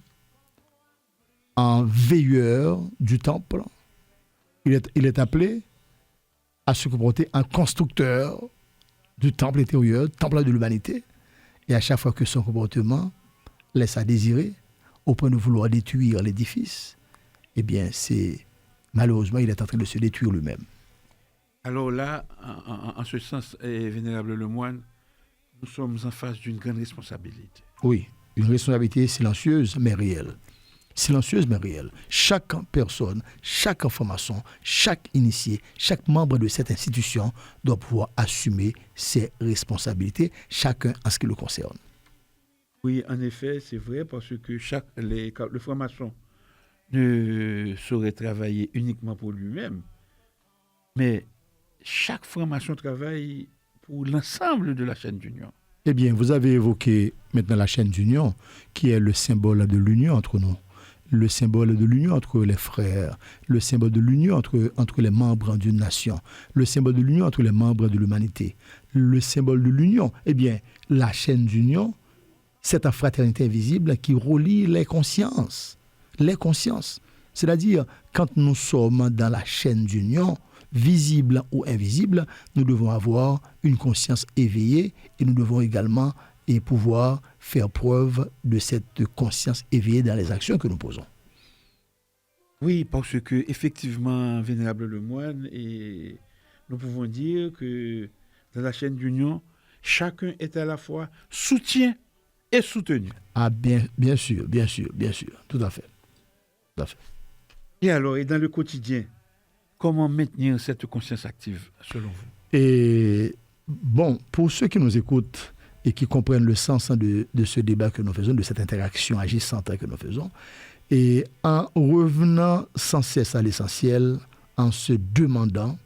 en veilleur du temple. Il est appelé à se comporter en constructeur du temple intérieur, temple de l'humanité. Et à chaque fois que son comportement laisse à désirer, au point de vouloir détruire l'édifice, eh bien, malheureusement, il est en train de se détruire lui-même. Alors là, en ce sens, Vénérable Lemoine, nous sommes en face d'une grande responsabilité. Oui, une responsabilité silencieuse mais réelle. Chaque personne, chaque franc-maçon, chaque initié, chaque membre de cette institution doit pouvoir assumer ses responsabilités, chacun en ce qui le concerne. Oui, en effet, c'est vrai, parce que le franc-maçon ne saurait travailler uniquement pour lui-même, mais chaque franc-maçon travaille pour l'ensemble de la chaîne d'union. Eh bien, vous avez évoqué maintenant la chaîne d'union, qui est le symbole de l'union entre nous, le symbole de l'union entre les frères, le symbole de l'union entre les membres d'une nation, le symbole de l'union entre les membres de l'humanité, le symbole de l'union. Eh bien, la chaîne d'union, c'est une fraternité invisible qui relie les consciences. C'est-à-dire, quand nous sommes dans la chaîne d'union, visible ou invisible, nous devons avoir une conscience éveillée et nous devons également pouvoir faire preuve de cette conscience éveillée dans les actions que nous posons. Oui, parce que effectivement, Vénérable Lemoine, nous pouvons dire que dans la chaîne d'union, chacun est à la fois soutien et soutenu. Ah, bien sûr, tout à fait. Et alors, et dans le quotidien, comment maintenir cette conscience active, selon vous? Et bon, pour ceux qui nous écoutent et qui comprennent le sens de ce débat que nous faisons, de cette interaction agissante que nous faisons, et en revenant sans cesse à l'essentiel, en se demandant,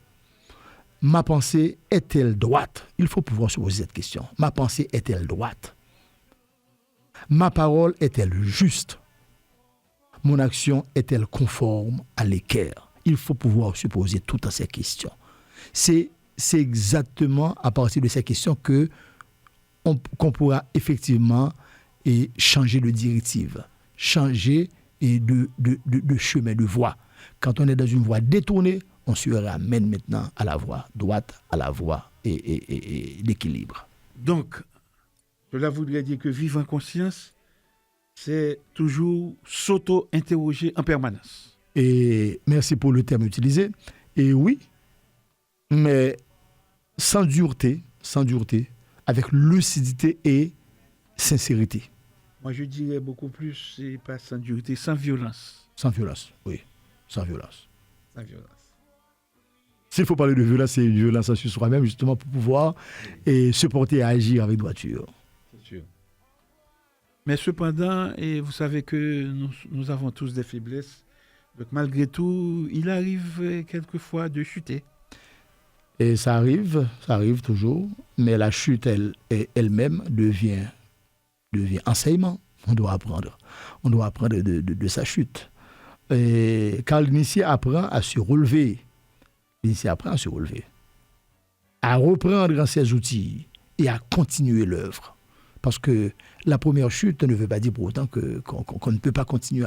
ma pensée est-elle droite? Il faut pouvoir se poser cette question. Ma pensée est-elle droite? Ma parole est-elle juste? Mon action est-elle conforme à l'équerre? Il faut pouvoir se poser toutes ces questions. C'est exactement à partir de ces questions qu'on pourra effectivement changer de directive, changer et de chemin, de voie. Quand on est dans une voie détournée, on se ramène maintenant à la voie droite, à la voie et d'équilibre. Donc, cela voudrait dire que vivre en conscience, c'est toujours s'auto-interroger en permanence. Et merci pour le terme utilisé. Et oui, mais sans dureté, avec lucidité et sincérité. Moi, je dirais beaucoup plus, c'est pas sans dureté, sans violence. Sans violence, oui, sans violence. Sans violence. S'il faut parler de violence, c'est une violence sur soi-même, justement, pour pouvoir se porter à agir avec droiture. C'est sûr. Mais cependant, et vous savez que nous avons tous des faiblesses, donc malgré tout, il arrive quelquefois de chuter. Et ça arrive toujours, mais la chute elle-même devient enseignement. On doit apprendre de sa chute. Et quand l'initié apprend à se relever, à reprendre ses outils et à continuer l'œuvre. Parce que la première chute ne veut pas dire pour autant qu'on ne peut pas continuer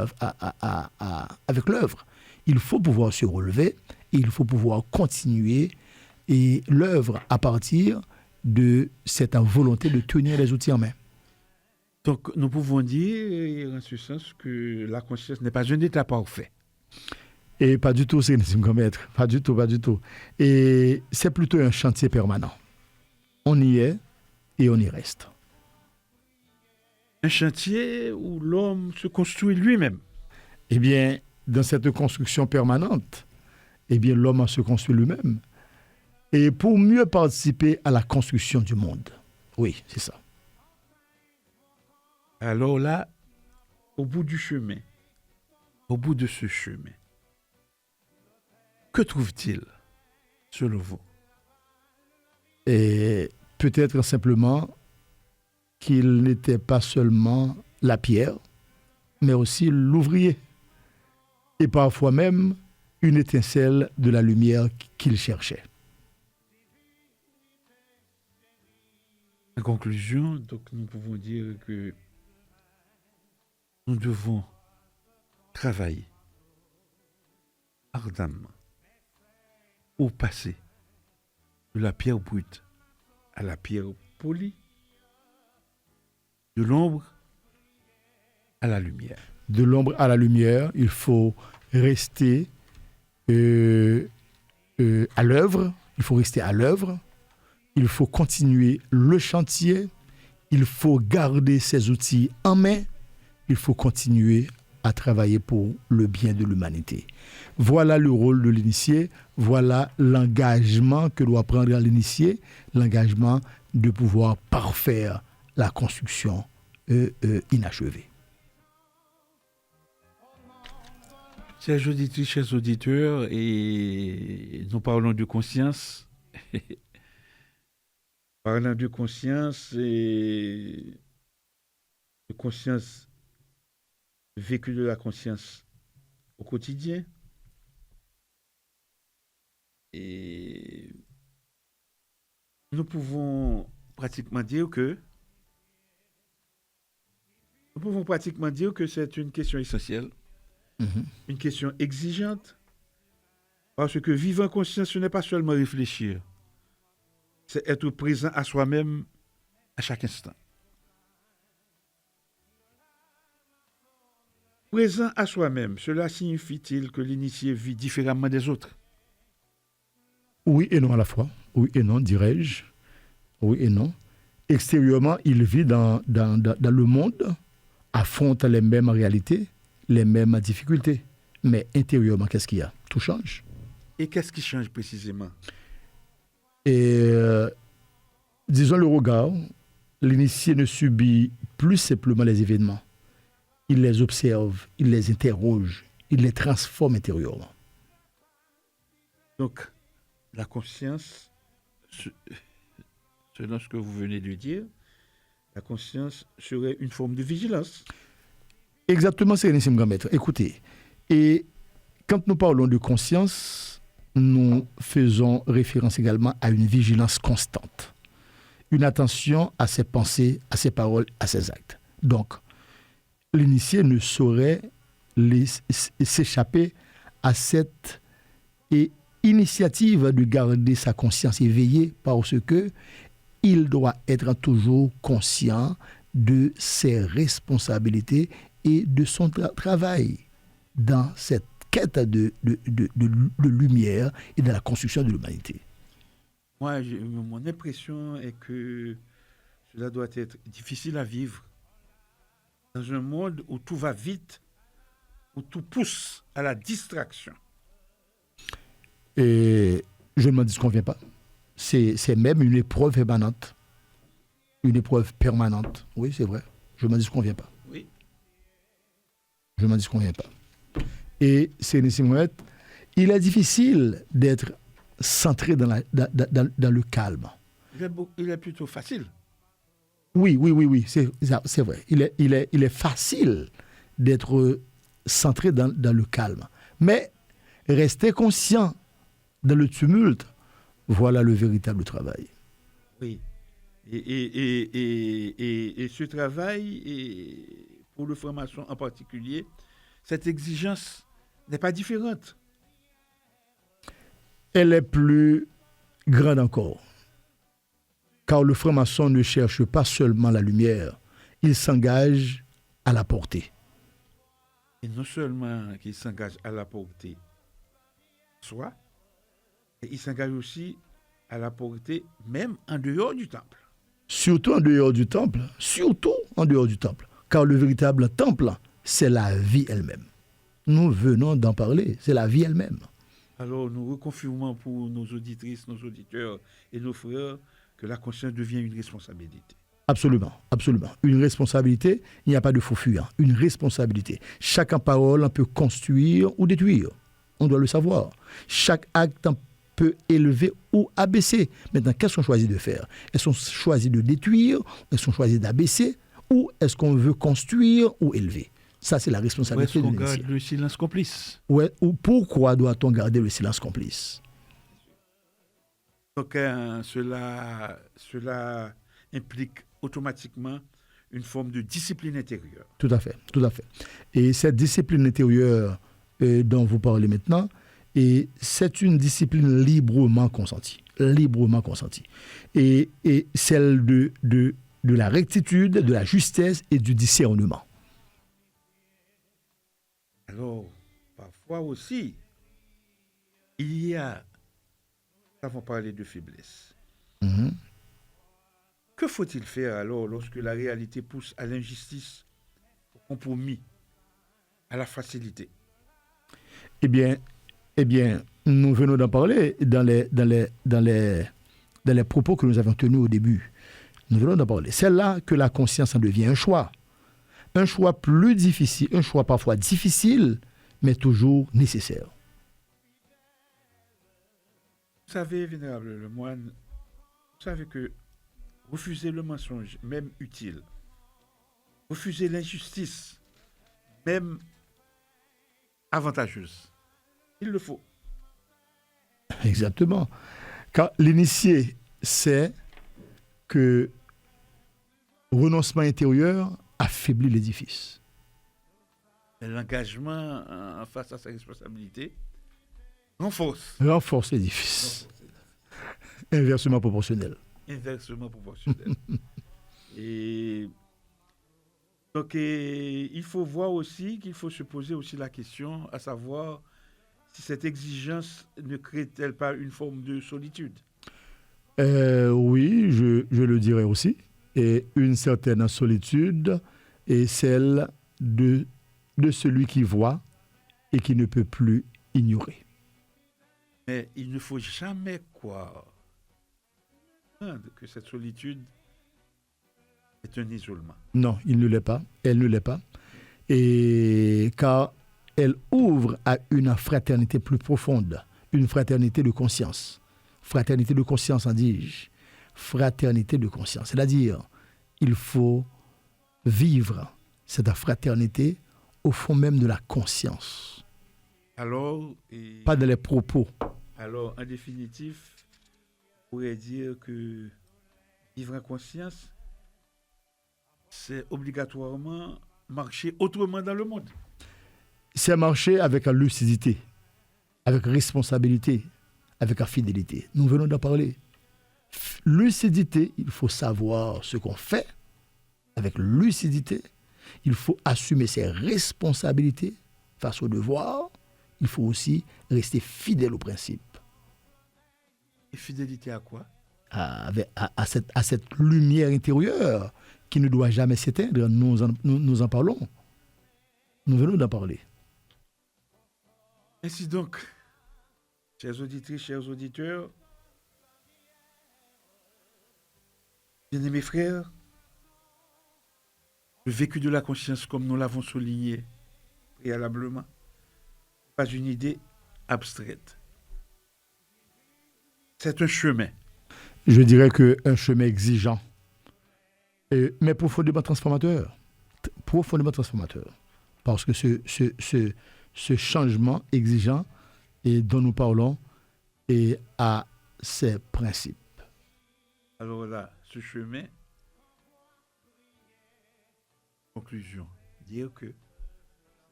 avec l'œuvre. Il faut pouvoir se relever et il faut pouvoir continuer et l'œuvre à partir de cette volonté de tenir les outils en main. Donc, nous pouvons dire, en ce sens, que la conscience n'est pas un état parfait. Et pas du tout, c'est un maître. Pas du tout. Et c'est plutôt un chantier permanent. On y est et on y reste. Un chantier où l'homme se construit lui-même. Eh bien, dans cette construction permanente, l'homme se construit lui-même. Et pour mieux participer à la construction du monde. Oui, c'est ça. Alors là, au bout de ce chemin, que trouve-t-il, selon vous? Et peut-être simplement qu'il n'était pas seulement la pierre, mais aussi l'ouvrier. Et parfois même une étincelle de la lumière qu'il cherchait. En conclusion, donc, nous pouvons dire que nous devons travailler ardemment pour passer de la pierre brute à la pierre polie, de l'ombre à la lumière. De l'ombre à la lumière, il faut rester à l'œuvre. Il faut continuer le chantier. Il faut garder ses outils en main. Il faut continuer à travailler pour le bien de l'humanité. Voilà le rôle de l'initié. Voilà l'engagement que doit prendre l'initié. L'engagement de pouvoir parfaire la construction inachevée. Chers auditrices, chers auditeurs, et nous parlons de conscience. Parlant de conscience et de conscience, vécu de la conscience au quotidien. Et nous pouvons pratiquement dire que c'est une question essentielle. Une question exigeante, parce que vivre en conscience, ce n'est pas seulement réfléchir, c'est être présent à soi-même à chaque instant. Présent à soi-même, cela signifie-t-il que l'initié vit différemment des autres? Oui et non à la fois. Oui et non, dirais-je. Oui et non. Extérieurement, il vit dans le monde, affronte les mêmes réalités, les mêmes difficultés. Mais intérieurement, qu'est-ce qu'il y a? Tout change. Et qu'est-ce qui change précisément? Et disons le regard, l'initié ne subit plus simplement les événements. Il les observe, il les interroge, il les transforme intérieurement. Donc, la conscience, selon ce que vous venez de dire, la conscience serait une forme de vigilance. Exactement, c'est Sérénissime Grand Maître. Écoutez, et quand nous parlons de conscience, nous faisons référence également à une vigilance constante, une attention à ses pensées, à ses paroles, à ses actes. Donc, l'initié ne saurait s'échapper à cette initiative de garder sa conscience éveillée parce que il doit être toujours conscient de ses responsabilités et de son travail dans cette quête de lumière et de la construction de l'humanité. Moi, mon impression est que cela doit être difficile à vivre dans un monde où tout va vite, où tout pousse à la distraction. Et je ne m'en disconviens pas. C'est même une épreuve permanente. Une épreuve permanente. Oui, c'est vrai. Je ne m'en disconviens pas. Oui. Je ne m'en disconviens pas. Et c'est Mohamed, il est difficile d'être centré dans le calme. Il est plutôt facile. Oui, c'est vrai. Il est facile d'être centré dans le calme. Mais rester conscient dans le tumulte, voilà le véritable travail. Oui. Et ce travail, et pour le franc-maçon en particulier, cette exigence n'est pas différente. Elle est plus grande encore. Car le franc-maçon ne cherche pas seulement la lumière, il s'engage à la porter. Et non seulement qu'il s'engage à la porter soi, et il s'engage aussi à la porter même en dehors du temple. Surtout en dehors du temple, car le véritable temple, c'est la vie elle-même. Nous venons d'en parler, c'est la vie elle-même. Alors nous reconfirmons pour nos auditrices, nos auditeurs et nos frères que la conscience devient une responsabilité. Absolument. Une responsabilité, il n'y a pas de faux fuyant. Une responsabilité. Chaque parole peut construire ou détruire. On doit le savoir. Chaque acte peut élever ou abaisser. Maintenant, qu'est-ce qu'on choisit de faire? Est-ce qu'on choisit de détruire? Est-ce qu'on choisit d'abaisser? Ou est-ce qu'on veut construire ou élever? Ça, c'est la responsabilité de l'initié. Est-ce qu'on garde le silence complice? Ouais, ou pourquoi doit-on garder le silence complice? Donc, cela implique automatiquement une forme de discipline intérieure. Tout à fait. Et cette discipline intérieure dont vous parlez maintenant, et c'est une discipline librement consentie. Et celle de la rectitude, de la justesse et du discernement. Alors, parfois aussi, nous avons parlé de faiblesse. Mm-hmm. Que faut-il faire alors lorsque la réalité pousse à l'injustice, au compromis, à la facilité? Eh bien, nous venons d'en parler dans les propos que nous avons tenus au début. Nous venons d'en parler. C'est là que la conscience en devient un choix. Un choix plus difficile, un choix parfois difficile, mais toujours nécessaire. Vous savez, vénérable le moine, vous savez que refuser le mensonge, même utile, refuser l'injustice, même avantageuse, il le faut. Exactement. Car l'initié sait que renoncement intérieur affaiblit l'édifice. L'engagement face à sa responsabilité renforce l'édifice. Inversement proportionnel. Et donc, il faut voir aussi qu'il faut se poser aussi la question, à savoir si cette exigence ne crée-t-elle pas une forme de solitude? Oui, je le dirais aussi. Et une certaine solitude est celle de celui qui voit et qui ne peut plus ignorer. Mais il ne faut jamais croire que cette solitude est un isolement. Non, il ne l'est pas. Elle ne l'est pas. Et car elle ouvre à une fraternité plus profonde, une fraternité de conscience. Fraternité de conscience, en dis-je. Fraternité de conscience. C'est-à-dire, il faut vivre cette fraternité au fond même de la conscience. Alors, pas dans les propos. Alors, en définitive, on pourrait dire que vivre en conscience, c'est obligatoirement marcher autrement dans le monde. C'est marcher avec la lucidité, avec responsabilité, avec la fidélité. Nous venons d'en parler. Lucidité, il faut savoir ce qu'on fait. Avec lucidité, il faut assumer ses responsabilités face aux devoirs. Il faut aussi rester fidèle aux principes. Et fidélité à quoi? À cette lumière intérieure qui ne doit jamais s'éteindre. Nous en parlons. Nous venons d'en parler. Ainsi donc, chers auditrices, chers auditeurs, bien-aimés frères, le vécu de la conscience, comme nous l'avons souligné préalablement, n'est pas une idée abstraite. C'est un chemin. Je dirais qu'un chemin exigeant, mais profondément transformateur. Profondément transformateur. Parce que ce changement exigeant et dont nous parlons a ses principes. Alors là, ce chemin, conclusion, dire que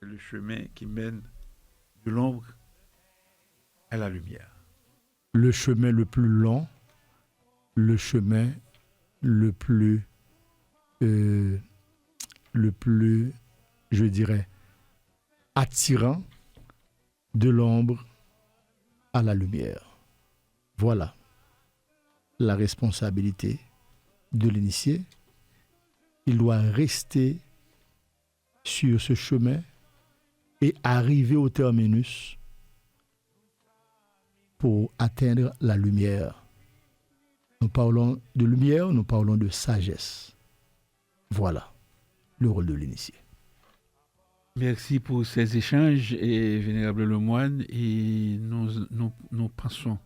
c'est le chemin qui mène de l'ombre à la lumière. Le chemin le plus long, le chemin le plus, je dirais, attirant de l'ombre à la lumière. Voilà la responsabilité de l'initié. Il doit rester sur ce chemin et arriver au terminus pour atteindre la lumière. Nous parlons de lumière, nous parlons de sagesse. Voilà le rôle de l'initié. Merci pour ces échanges, et Vénérable Lemoine, et nous pensons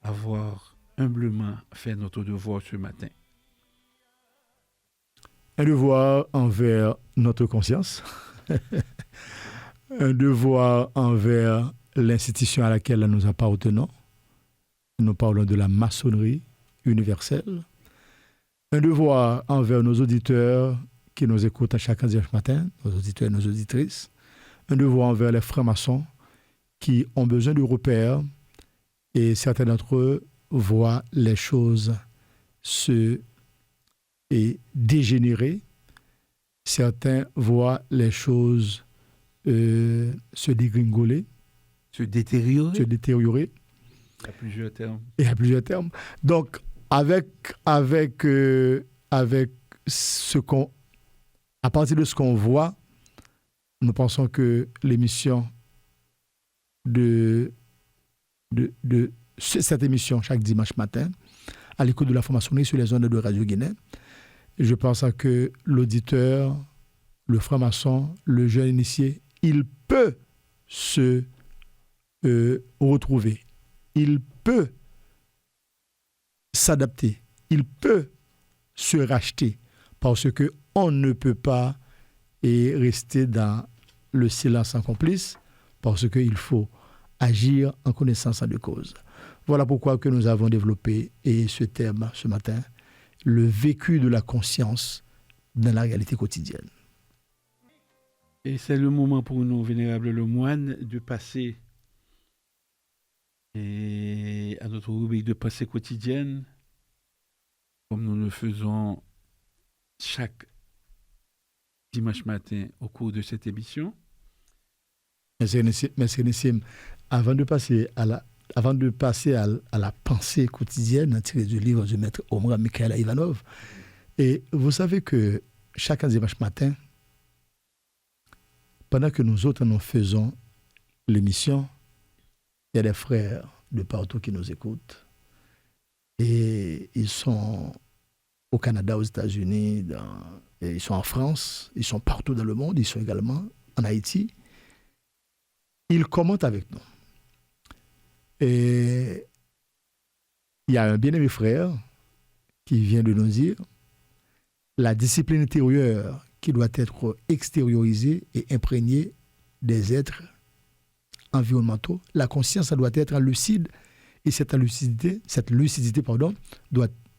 avoir humblement fait notre devoir ce matin. Un devoir envers notre conscience, un devoir envers l'institution à laquelle nous appartenons. Nous parlons de la maçonnerie universelle. Un devoir envers nos auditeurs qui nous écoutent à chaque dimanche matin, nos auditeurs et nos auditrices. Un devoir envers les francs-maçons qui ont besoin de repères, et certains d'entre eux voient les choses se dégénérer. Certains voient les choses se dégringoler, Se détériorer. À plusieurs termes. Et à plusieurs termes. Donc, avec ce qu'on, à partir de ce qu'on voit, nous pensons que l'émission cette émission chaque dimanche matin, à l'écoute de la franc-maçonnerie sur les ondes de Radio Guinée, je pense que l'auditeur, le franc-maçon, le jeune initié, il peut se retrouver. Il peut s'adapter. Il peut se racheter, parce qu'on ne peut pas rester dans le silence en complice, parce qu'il faut agir en connaissance de cause. Voilà pourquoi que nous avons développé ce thème ce matin, le vécu de la conscience dans la réalité quotidienne. Et c'est le moment pour nous, Vénérable Lemoine, de passer à notre rubrique de pensée quotidienne, comme nous le faisons chaque dimanche matin au cours de cette émission. Merci Nissim. Avant de passer à la pensée quotidienne tirée du livre du maître Omar Mikhail Ivanov, et vous savez que chaque dimanche matin, pendant que nous autres nous faisons l'émission, il y a des frères de partout qui nous écoutent, et ils sont au Canada, aux États-Unis, ils sont en France, ils sont partout dans le monde, ils sont également en Haïti. Ils commentent avec nous. Et il y a un bien-aimé frère qui vient de nous dire la discipline intérieure qui doit être extériorisée et imprégnée des êtres environnementaux. La conscience, ça doit être lucide, et cette lucidité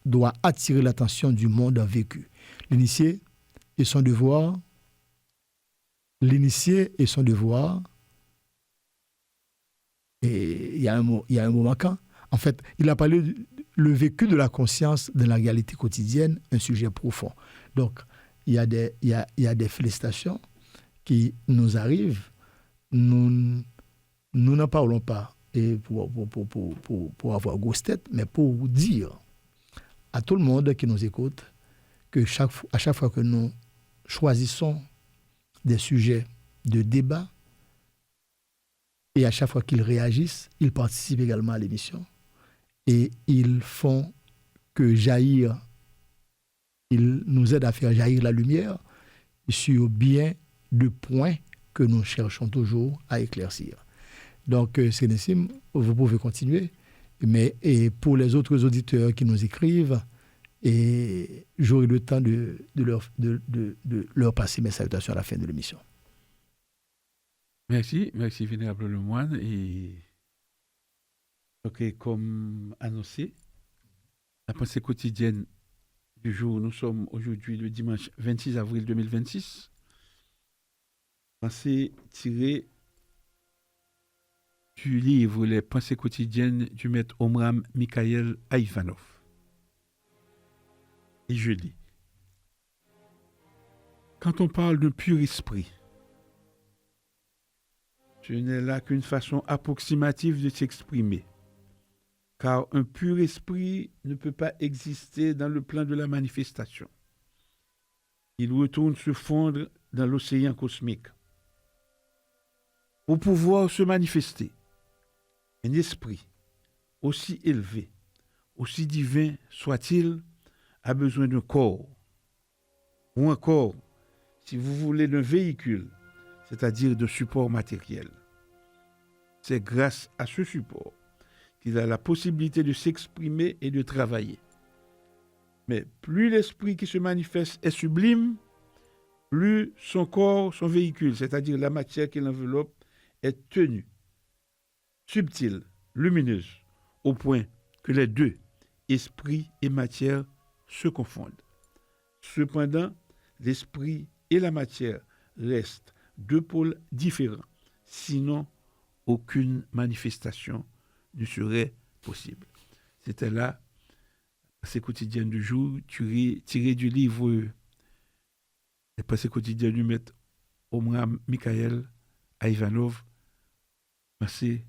doit attirer l'attention du monde vécu. L'initié et son devoir l'initié et son devoir. Et il y a un mot manquant. En fait, il a parlé le vécu de la conscience dans la réalité quotidienne, un sujet profond. Donc, il y a des félicitations qui nous arrivent. Nous n'en parlons pas et pour avoir grosse tête, mais pour dire à tout le monde qui nous écoute que à chaque fois que nous choisissons des sujets de débat, et à chaque fois qu'ils réagissent, ils participent également à l'émission. Et ils font que jaillir, ils nous aident à faire jaillir la lumière sur bien de points que nous cherchons toujours à éclaircir. Donc, Sénessim, vous pouvez continuer. Et pour les autres auditeurs qui nous écrivent, et j'aurai le temps de leur passer mes salutations à la fin de l'émission. Merci, Vénérable Lemoine. Et donc, comme annoncé, la pensée quotidienne du jour, nous sommes aujourd'hui le dimanche 26 avril 2026. Pensée tirée du livre Les pensées quotidiennes du maître Omram Mikhaël Aïvanov. Et je lis. Quand on parle de pur esprit, ce n'est là qu'une façon approximative de s'exprimer, car un pur esprit ne peut pas exister dans le plan de la manifestation. Il retourne se fondre dans l'océan cosmique. Pour pouvoir se manifester, un esprit, aussi élevé, aussi divin soit-il, a besoin d'un corps, ou encore, si vous voulez, d'un véhicule, c'est-à-dire de support matériel. C'est grâce à ce support qu'il a la possibilité de s'exprimer et de travailler. Mais plus l'esprit qui se manifeste est sublime, plus son corps, son véhicule, c'est-à-dire la matière qui l'enveloppe, est tenue, subtile, lumineuse, au point que les deux, esprit et matière, se confondent. Cependant, l'esprit et la matière restent deux pôles différents, sinon aucune manifestation ne serait possible. C'était là, pensée quotidienne du jour, tiré du livre Les pensées quotidiennes du maître Omram Mikhaël Aïvanov, pensée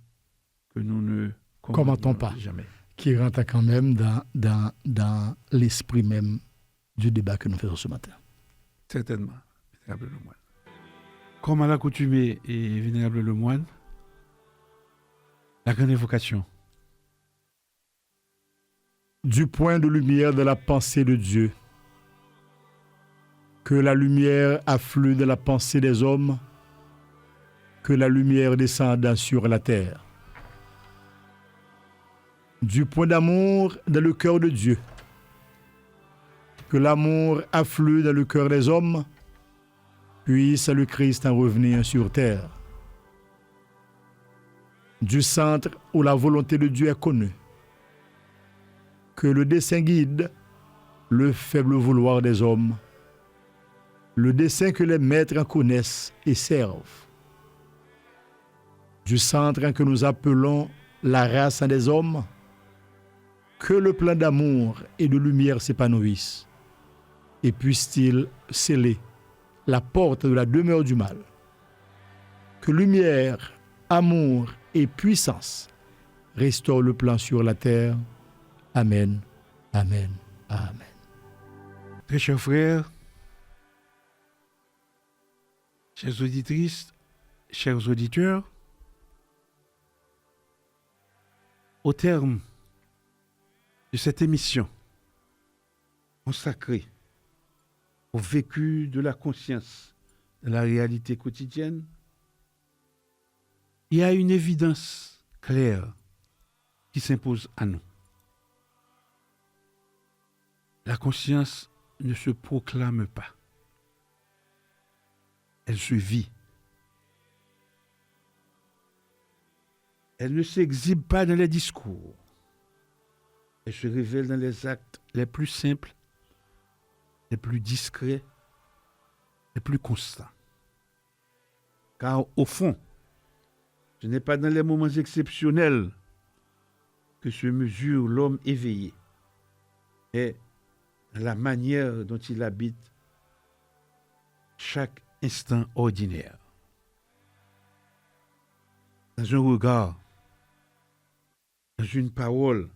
que nous ne commentons pas, jamais. Qui rentre quand même dans l'esprit même du débat que nous faisons ce matin. Certainement, Vénérable Lemoine. Comme à l'accoutumée et Vénérable Lemoine, la grande évocation. Du point de lumière de la pensée de Dieu, que la lumière afflue de la pensée des hommes, que la lumière descende sur la terre. Du point d'amour dans le cœur de Dieu, que l'amour afflue dans le cœur des hommes, puisse le Christ en revenir sur terre. Du centre où la volonté de Dieu est connue, que le dessein guide le faible vouloir des hommes, le dessein que les maîtres en connaissent et servent. Du centre que nous appelons la race des hommes, que le plan d'amour et de lumière s'épanouisse, et puisse-t-il sceller la porte de la demeure du mal. Que lumière, amour et puissance restaurent le plan sur la terre. Amen, amen, amen. Très chers frères, chères auditrices, chers auditeurs, au terme de cette émission consacrée au vécu de la conscience de la réalité quotidienne, il y a une évidence claire qui s'impose à nous. La conscience ne se proclame pas. Elle se vit. Elle ne s'exhibe pas dans les discours. Elle se révèle dans les actes les plus simples, les plus discrets, les plus constants. Car au fond, ce n'est pas dans les moments exceptionnels que se mesure l'homme éveillé, mais dans la manière dont il habite chaque instant ordinaire. Dans un regard, dans une parole,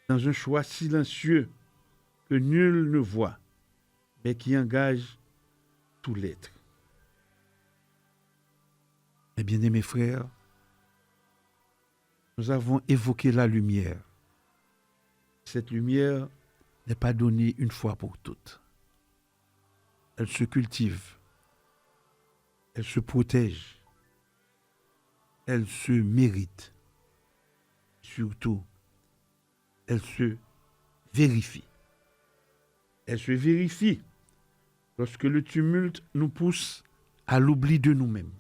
dans un choix silencieux que nul ne voit, mais qui engage tout l'être. Mes bien-aimés frères, nous avons évoqué la lumière. Cette lumière n'est pas donnée une fois pour toutes. Elle se cultive, elle se protège, elle se mérite. Surtout, elle se vérifie. Elle se vérifie lorsque le tumulte nous pousse à l'oubli de nous-mêmes.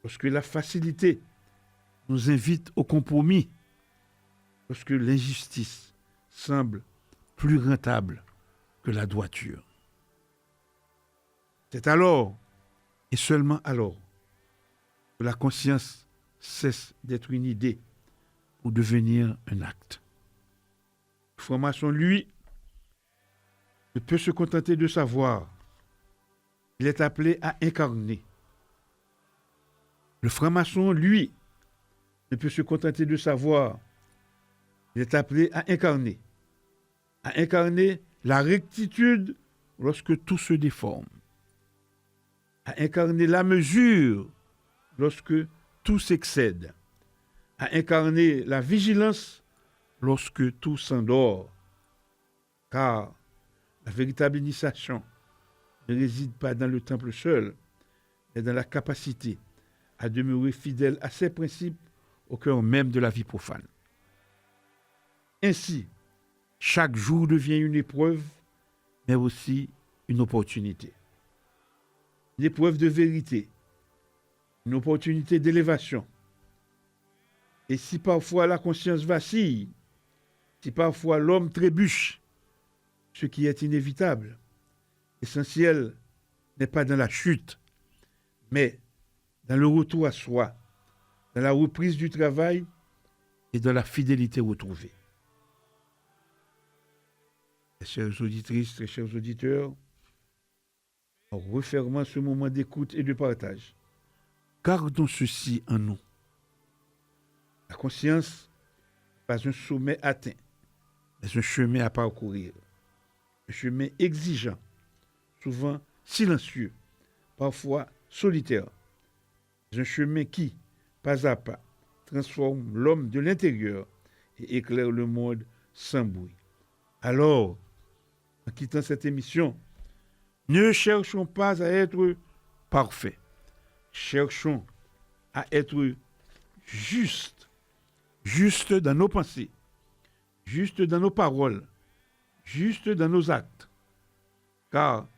Lorsque la facilité nous invite au compromis, lorsque l'injustice semble plus rentable que la droiture. C'est alors, et seulement alors, que la conscience cesse d'être une idée pour devenir un acte. Le franc-maçon, lui, ne peut se contenter de savoir. Il est appelé à incarner. Le franc-maçon, lui, ne peut se contenter de savoir. Il est appelé à incarner. À incarner la rectitude lorsque tout se déforme. À incarner la mesure lorsque tout s'excède. À incarner la vigilance lorsque tout s'endort. Car la véritable initiation ne réside pas dans le temple seul, mais dans la capacité à demeurer fidèle à ses principes au cœur même de la vie profane. Ainsi, chaque jour devient une épreuve, mais aussi une opportunité. Une épreuve de vérité, une opportunité d'élévation. Et si parfois la conscience vacille, si parfois l'homme trébuche, ce qui est inévitable, l'essentiel n'est pas dans la chute, mais dans le retour à soi, dans la reprise du travail et dans la fidélité retrouvée. Très chères auditrices, très chers auditeurs, en refermant ce moment d'écoute et de partage, gardons ceci en nous. La conscience n'est pas un sommet atteint, mais un chemin à parcourir. Un chemin exigeant, souvent silencieux, parfois solitaire. Un chemin qui, pas à pas, transforme l'homme de l'intérieur et éclaire le monde sans bruit. Alors, en quittant cette émission, ne cherchons pas à être parfaits. Cherchons à être justes. Justes dans nos pensées, justes dans nos paroles, justes dans nos actes. Car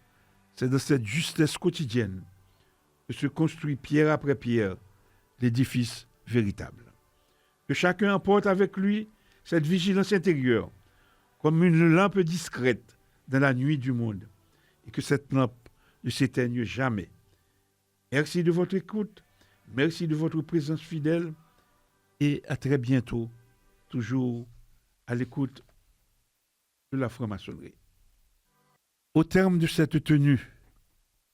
c'est dans cette justesse quotidienne que se construit pierre après pierre l'édifice véritable. Que chacun emporte avec lui cette vigilance intérieure comme une lampe discrète dans la nuit du monde et que cette lampe ne s'éteigne jamais. Merci de votre écoute, merci de votre présence fidèle et à très bientôt, toujours à l'écoute de la franc-maçonnerie. Au terme de cette tenue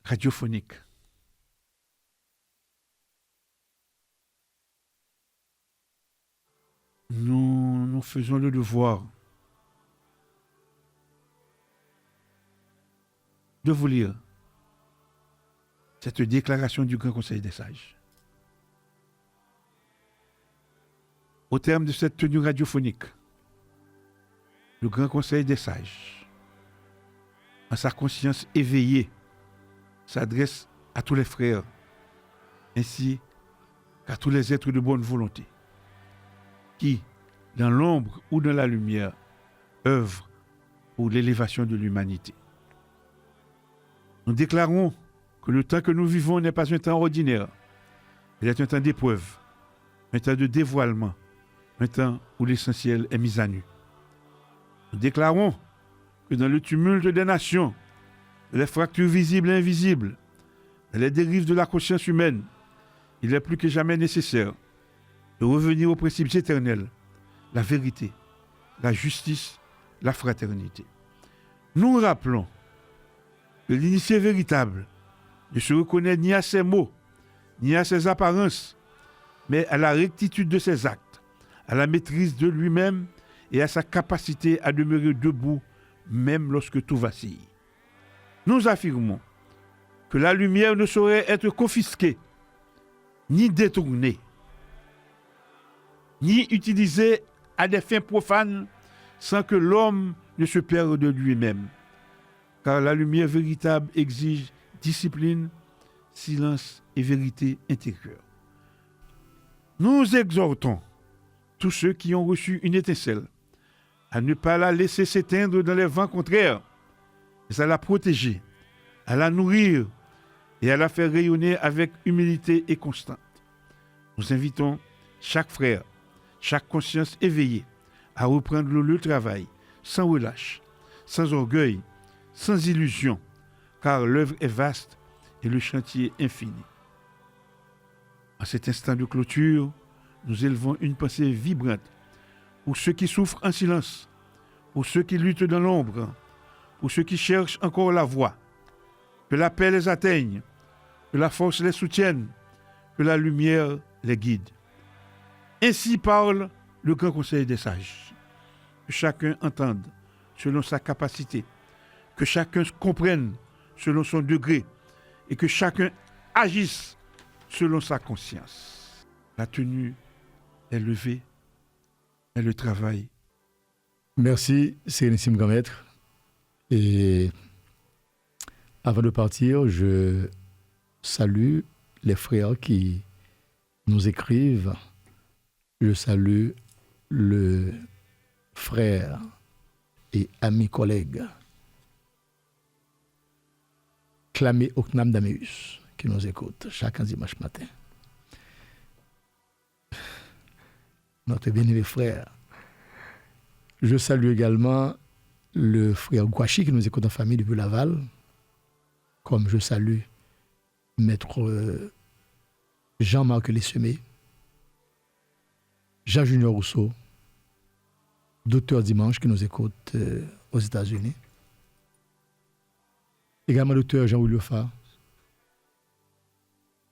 radiophonique, nous faisons le devoir de vous lire cette déclaration du Grand Conseil des Sages. Au terme de cette tenue radiophonique, le Grand Conseil des Sages, en sa conscience éveillée, s'adresse à tous les frères, ainsi qu'à tous les êtres de bonne volonté, qui, dans l'ombre ou dans la lumière, œuvrent pour l'élévation de l'humanité. Nous déclarons que le temps que nous vivons n'est pas un temps ordinaire, il est un temps d'épreuve, un temps de dévoilement, un temps où l'essentiel est mis à nu. Nous déclarons que dans le tumulte des nations, les fractures visibles et invisibles, Dans les dérives de la conscience humaine, il est plus que jamais nécessaire de revenir aux principes éternels, la vérité, la justice, la fraternité. Nous rappelons que l'initié véritable ne se reconnaît ni à ses mots, ni à ses apparences, mais à la rectitude de ses actes, à la maîtrise de lui-même et à sa capacité à demeurer debout même lorsque tout vacille. Nous affirmons que la lumière ne saurait être confisquée, ni détournée, ni utilisée à des fins profanes sans que l'homme ne se perde de lui-même. Car la lumière véritable exige discipline, silence et vérité intérieure. Nous exhortons tous ceux qui ont reçu une étincelle à ne pas la laisser s'éteindre dans les vents contraires, mais à la protéger, à la nourrir et à la faire rayonner avec humilité et constante. Nous invitons chaque frère, chaque conscience éveillée à reprendre le travail sans relâche, sans orgueil, sans illusion, car l'œuvre est vaste et le chantier infini. En cet instant de clôture, nous élevons une pensée vibrante pour ceux qui souffrent en silence, pour ceux qui luttent dans l'ombre, pour ceux qui cherchent encore la voie. Que la paix les atteigne, que la force les soutienne, que la lumière les guide. Ainsi parle le grand conseil des sages. Que chacun entende selon sa capacité, que chacun comprenne selon son degré et que chacun agisse selon sa conscience. La tenue est levée et le travail. Merci, Sérénissime Grand Maître. Et avant de partir, je salue les frères qui nous écrivent. Je salue le frère et ami collègue Clamé Oknam Dameus qui nous écoute chaque dimanche matin. Notre bien-aimé frère. Je salue également le frère Gouachi qui nous écoute en famille depuis Laval, comme je salue maître Jean-Marc Lessemé, Jean-Junior Rousseau, docteur Dimanche qui nous écoute aux États-Unis, également docteur Jean-Louis Lefa.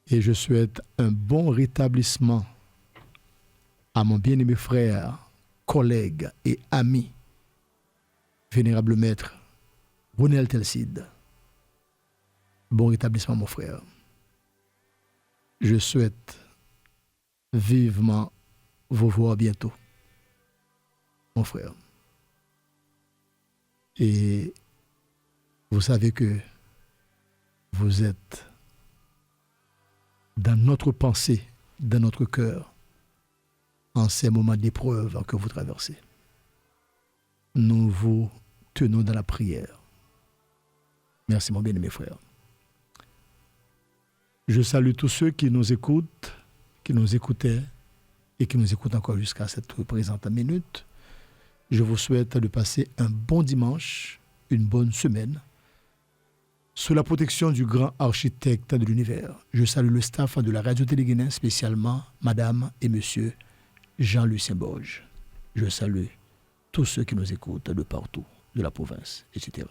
Et je souhaite un bon rétablissement à mon bien-aimé frère, collègue et ami, vénérable maître Ronel Telside. Bon rétablissement, mon frère. Je souhaite vivement vous voir bientôt, mon frère. Et vous savez que vous êtes dans notre pensée, dans notre cœur, en ces moments d'épreuve que vous traversez. Nous vous tenons dans la prière. Merci, mon bien-aimé frère. Je salue tous ceux qui nous écoutent, qui nous écoutaient et qui nous écoutent encore jusqu'à cette présente minute. Je vous souhaite de passer un bon dimanche, une bonne semaine, sous la protection du grand architecte de l'univers. Je salue le staff de la Radio-Télé Guinéen, spécialement Madame et Monsieur Jean-Lucien Borges. Je salue tous ceux qui nous écoutent de partout, de la province, etc.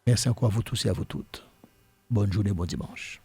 Merci encore à vous tous et à vous toutes. Bonne journée, bon dimanche.